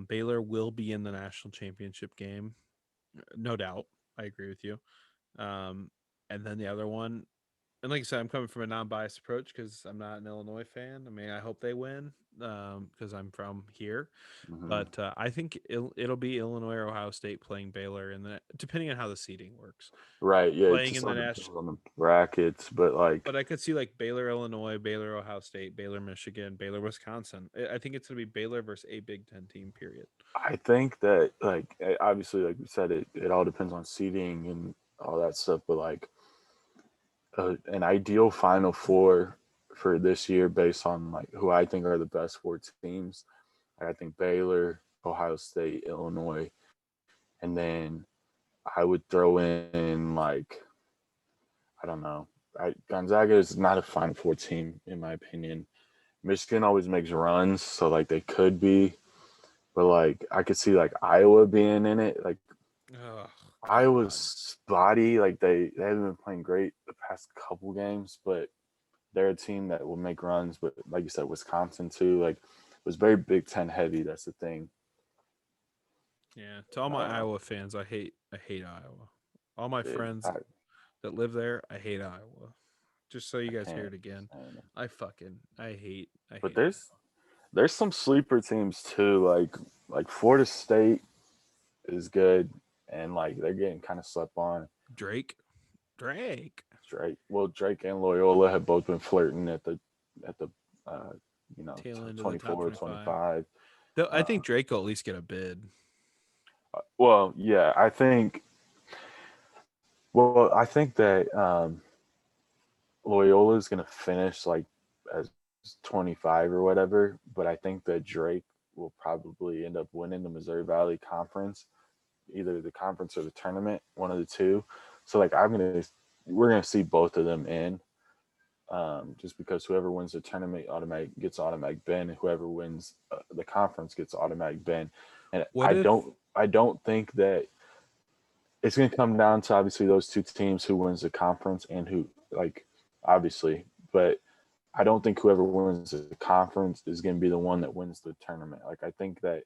Speaker 1: Baylor will be in the national championship game, no doubt. I agree with you. Um, and then the other one, and like I said, I'm coming from a non-biased approach because I'm not an Illinois fan. I mean, I hope they win because I'm from here.
Speaker 2: Hmm.
Speaker 1: But I think it'll be Illinois or Ohio State playing Baylor, and depending on how the seeding works,
Speaker 2: Right? Yeah, it
Speaker 1: playing
Speaker 2: just
Speaker 1: in
Speaker 2: all
Speaker 1: the
Speaker 2: depends
Speaker 1: national.
Speaker 2: on the brackets, but
Speaker 1: But
Speaker 2: like
Speaker 1: I could see like Baylor, Illinois, Baylor, Ohio State, Baylor, Michigan, Baylor, Wisconsin. I think it's going to be Baylor versus a Big Ten team. Period.
Speaker 2: I think that like obviously like you said it all depends on seeding and all that stuff, but like an ideal Final Four for this year based on like who I think are the best 4 teams. I think Baylor, Ohio State, Illinois, and then I would throw in like I don't know. Gonzaga is not a Final Four team in my opinion. Michigan always makes runs, so like they could be, but like I could see like Iowa being in it. Like
Speaker 1: Oh
Speaker 2: Iowa's
Speaker 1: God.
Speaker 2: spotty. Like they haven't been playing great the past couple games, but they're a team that will make runs. But like you said, Wisconsin too. Like it was very Big Ten heavy. That's the thing.
Speaker 1: Yeah, to all
Speaker 2: I
Speaker 1: my
Speaker 2: don't know,
Speaker 1: Iowa fans, I hate Iowa. All my
Speaker 2: dude.
Speaker 1: friends that live there, I hate Iowa. Just so
Speaker 2: I
Speaker 1: you guys hear
Speaker 2: can't
Speaker 1: it again,
Speaker 2: stand it.
Speaker 1: I
Speaker 2: But
Speaker 1: hate Iowa.
Speaker 2: there's some sleeper teams too, like Florida State is good, and like they're getting kind of slept on.
Speaker 1: Drake.
Speaker 2: Drake and Loyola have both been flirting at the uh,
Speaker 1: Tail end of the top
Speaker 2: 24,
Speaker 1: 25.
Speaker 2: 25.
Speaker 1: Though I
Speaker 2: Uh,
Speaker 1: think Drake will at least get a bid.
Speaker 2: well, yeah, I think that Loyola is going to finish like as 25 or whatever, but I think that Drake will probably end up winning the Missouri Valley Conference, either the conference or the tournament, one of the two. So like we're gonna see both of them in, just because whoever wins the tournament gets automatic bin, and whoever wins the conference gets automatic bin. And
Speaker 1: What if
Speaker 2: I don't think that it's going to come down to obviously those two teams who wins the conference and who like obviously, but I don't think whoever wins the conference is going to be the one that wins the tournament. Like I think that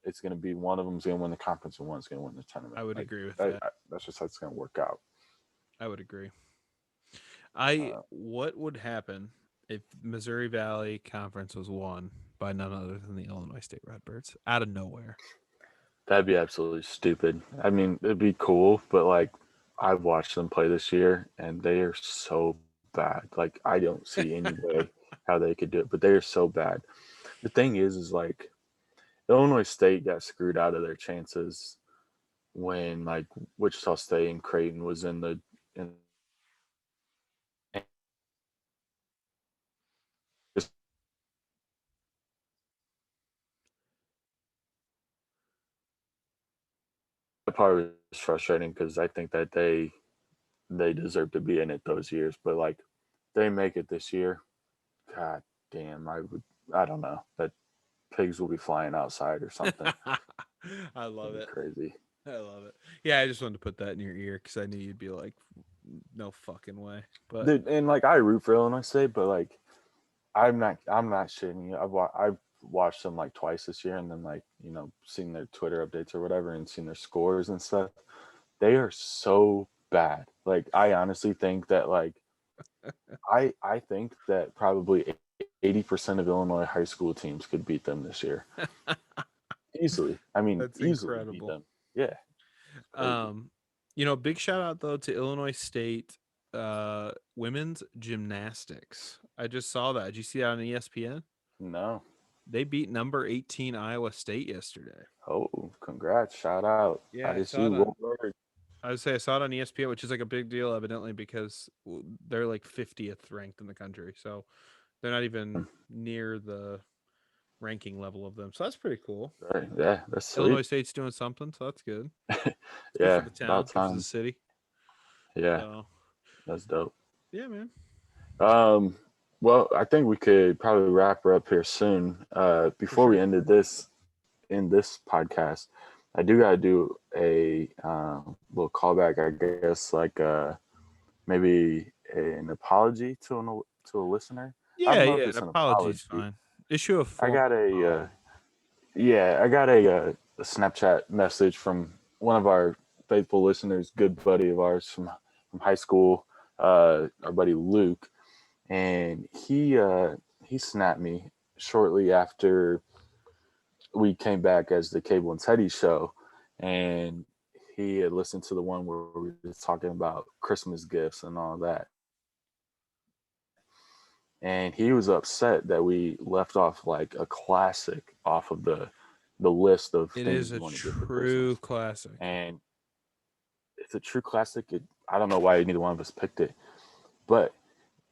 Speaker 2: it's going to be one of them's going to win the conference and one's going to win the tournament.
Speaker 1: I would
Speaker 2: Like
Speaker 1: agree with that.
Speaker 2: that's just how it's going to work out.
Speaker 1: I would agree. I
Speaker 2: Uh,
Speaker 1: what would happen if Missouri Valley Conference was won by none other than the Illinois State Redbirds out of nowhere?
Speaker 2: that'd be absolutely stupid. I mean, it'd be cool, but like I've watched them play this year and they are so bad. Like I don't see any way how they could do it, but they are so bad. The thing is like Illinois State got screwed out of their chances when like Wichita State and Creighton was in the tournament, and just that part was frustrating because I think that they deserve to be in it those years, but like they make it this year. God damn, I don't know that pigs will be flying outside or something.
Speaker 1: I love
Speaker 2: It'll be
Speaker 1: it.
Speaker 2: crazy.
Speaker 1: I love it. Yeah, I just wanted to put that in your ear because I knew you'd be like, no fucking way. But
Speaker 2: Dude, and like I root for Illinois State, but like I'm not shitting you. I've watched them like twice this year, and then like seen their Twitter updates or whatever, and seen their scores and stuff. They are so bad. Like I honestly think that I think that probably 80% of Illinois high school teams could beat them this year easily. I mean,
Speaker 1: that's
Speaker 2: easily beat
Speaker 1: incredible.
Speaker 2: them. Yeah, it's crazy.
Speaker 1: Um, big shout out though to Illinois State women's gymnastics. I just saw that. Did you see that on ESPN?
Speaker 2: No.
Speaker 1: They beat number 18 Iowa State yesterday.
Speaker 2: Oh, congrats! Shout out
Speaker 1: Yeah, I saw
Speaker 2: ISU.
Speaker 1: it on.
Speaker 2: Roll Bird.
Speaker 1: I would say I saw it on ESPN, which is like a big deal, evidently, because they're like 50th ranked in the country, so they're not even near the ranking level of them. So that's pretty cool.
Speaker 2: Right. Yeah, that's
Speaker 1: Illinois
Speaker 2: sweet.
Speaker 1: State's doing something, so that's good. It's good for
Speaker 2: Yeah,
Speaker 1: the
Speaker 2: about
Speaker 1: town, good for the
Speaker 2: time.
Speaker 1: city.
Speaker 2: Yeah,
Speaker 1: So
Speaker 2: that's dope.
Speaker 1: yeah, man.
Speaker 2: Um, well, I think we could probably wrap her up here soon.
Speaker 1: For
Speaker 2: Before we
Speaker 1: sure.
Speaker 2: ended this in this podcast, I do gotta do a little callback. I guess maybe an apology to a listener. I don't
Speaker 1: Yeah,
Speaker 2: know if
Speaker 1: yeah. An
Speaker 2: it's an
Speaker 1: apology's
Speaker 2: apology.
Speaker 1: fine. Issue a
Speaker 2: I
Speaker 1: formal
Speaker 2: got
Speaker 1: apology.
Speaker 2: I got a Snapchat message from one of our faithful listeners, good buddy of ours from high school, our buddy Luke, and he snapped me shortly after we came back as the Cable and Teddy show, and he had listened to the one where we were talking about Christmas gifts and all that, and he was upset that we left off like a classic off of the list of
Speaker 1: It
Speaker 2: things
Speaker 1: is
Speaker 2: you
Speaker 1: a
Speaker 2: want to get for
Speaker 1: true
Speaker 2: Christmas,
Speaker 1: classic.
Speaker 2: and it's a true classic. I don't know why neither one of us picked it, but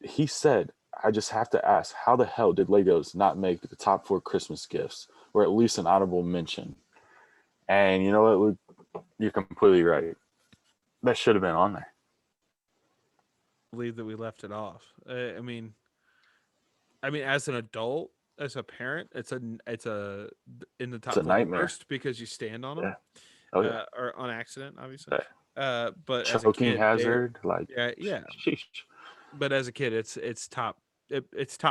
Speaker 2: he said, I just have to ask, how the hell did Legos not make the top four Christmas gifts, or at least an honorable mention? And you know what, Luke? You're completely right. That should have been on there.
Speaker 1: Believe that we left it off. I mean, as an adult, as a parent, it's a in the
Speaker 2: It's
Speaker 1: top
Speaker 2: a
Speaker 1: four
Speaker 2: nightmare.
Speaker 1: first because you stand on them,
Speaker 2: Yeah. Oh yeah.
Speaker 1: or on accident, obviously.
Speaker 2: Yeah.
Speaker 1: But as a
Speaker 2: Choking
Speaker 1: kid, they
Speaker 2: hazard. Like,
Speaker 1: yeah, yeah.
Speaker 2: sheesh.
Speaker 1: But as a kid, it's top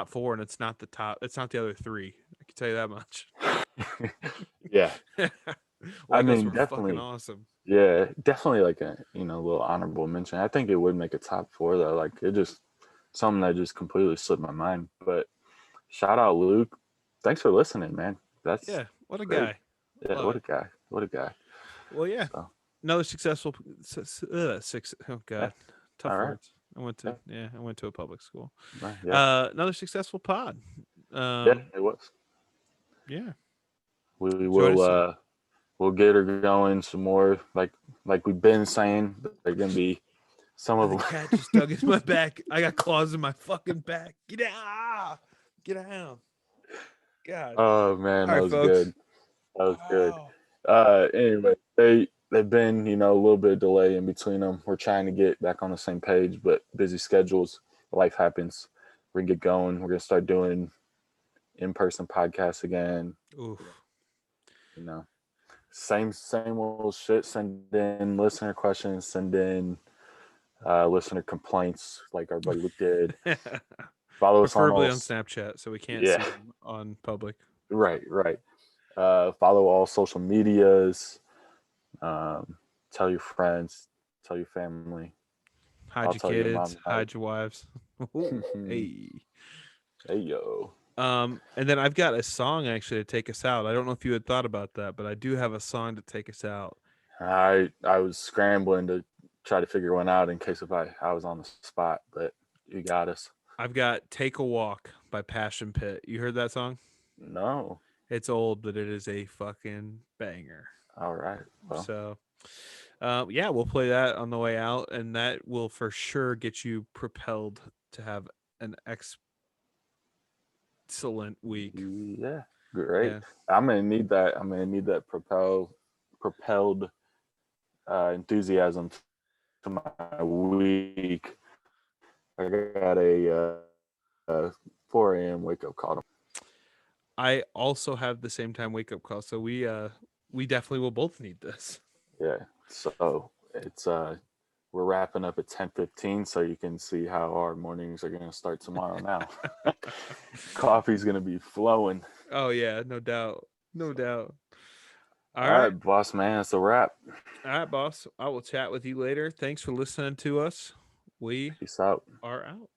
Speaker 1: four, and it's not the other three. I can tell you that much.
Speaker 2: Yeah. I
Speaker 1: Legos
Speaker 2: mean,
Speaker 1: were fucking
Speaker 2: definitely,
Speaker 1: awesome.
Speaker 2: yeah, definitely like a little honorable mention. I think it would make a top four though. Like it just something that just completely slipped my mind. But shout out Luke. Thanks for listening, man. That's
Speaker 1: Yeah, what a
Speaker 2: great.
Speaker 1: guy.
Speaker 2: Yeah,
Speaker 1: Love
Speaker 2: what a
Speaker 1: it.
Speaker 2: guy. What a guy.
Speaker 1: Well, yeah,
Speaker 2: So
Speaker 1: another successful six. Oh
Speaker 2: yeah,
Speaker 1: God,
Speaker 2: all
Speaker 1: tough
Speaker 2: right.
Speaker 1: words.
Speaker 2: Yeah,
Speaker 1: I went to a public school.
Speaker 2: yeah,
Speaker 1: Another successful pod.
Speaker 2: yeah.
Speaker 1: Um,
Speaker 2: It was.
Speaker 1: yeah.
Speaker 2: We
Speaker 1: Join
Speaker 2: will
Speaker 1: us.
Speaker 2: we'll get her going some more. Like we've been saying, they're gonna be some
Speaker 1: Oh,
Speaker 2: of
Speaker 1: the
Speaker 2: them.
Speaker 1: cat just dug into my back. I got claws in my fucking back. Get out! Get out! God.
Speaker 2: Oh man,
Speaker 1: All
Speaker 2: that
Speaker 1: right,
Speaker 2: was
Speaker 1: folks.
Speaker 2: good. That was good.
Speaker 1: Oh.
Speaker 2: Anyway, they've been a little bit of delay in between them. We're trying to get back on the same page, but busy schedules, life happens. We're gonna get going. We're gonna start doing in person podcasts again.
Speaker 1: Oof.
Speaker 2: You know, same old shit. Send in listener questions. Send in listener complaints, like our buddy Luke did. Follow us on
Speaker 1: Preferably
Speaker 2: all.
Speaker 1: on Snapchat so we can't see
Speaker 2: Yeah,
Speaker 1: them on public.
Speaker 2: right. Follow all social medias. Um, tell your friends. Tell your family. I'll
Speaker 1: Hide your
Speaker 2: tell your mom
Speaker 1: kids,
Speaker 2: tonight.
Speaker 1: hide your wives. Ooh, hey.
Speaker 2: Hey yo.
Speaker 1: And then I've got a song actually to take us out. I don't know if you had thought about that, but I do have a song to take us out.
Speaker 2: I was scrambling to try to figure one out in case if I was on the spot, but you got us.
Speaker 1: I've got Take a Walk by Passion Pit. You heard that song?
Speaker 2: No.
Speaker 1: It's old, but it is a fucking banger.
Speaker 2: All right. Well,
Speaker 1: So, yeah, we'll play that on the way out, and that will for sure get you propelled to have an excellent week.
Speaker 2: yeah. Great.
Speaker 1: Yeah.
Speaker 2: I'm gonna need that propelled enthusiasm to my week. I got a 4 a.m. wake up call.
Speaker 1: I also have the same time wake up call, so we definitely will both need this.
Speaker 2: Yeah. So it's we're wrapping up at 10:15, so you can see how our mornings are gonna start tomorrow. Now, coffee's gonna be flowing.
Speaker 1: Oh yeah, no doubt. No
Speaker 2: So,
Speaker 1: doubt. All
Speaker 2: all right,
Speaker 1: right.
Speaker 2: boss man, it's a wrap.
Speaker 1: All right, boss. I will chat with you later. Thanks for listening to us. We
Speaker 2: Peace out.
Speaker 1: are out.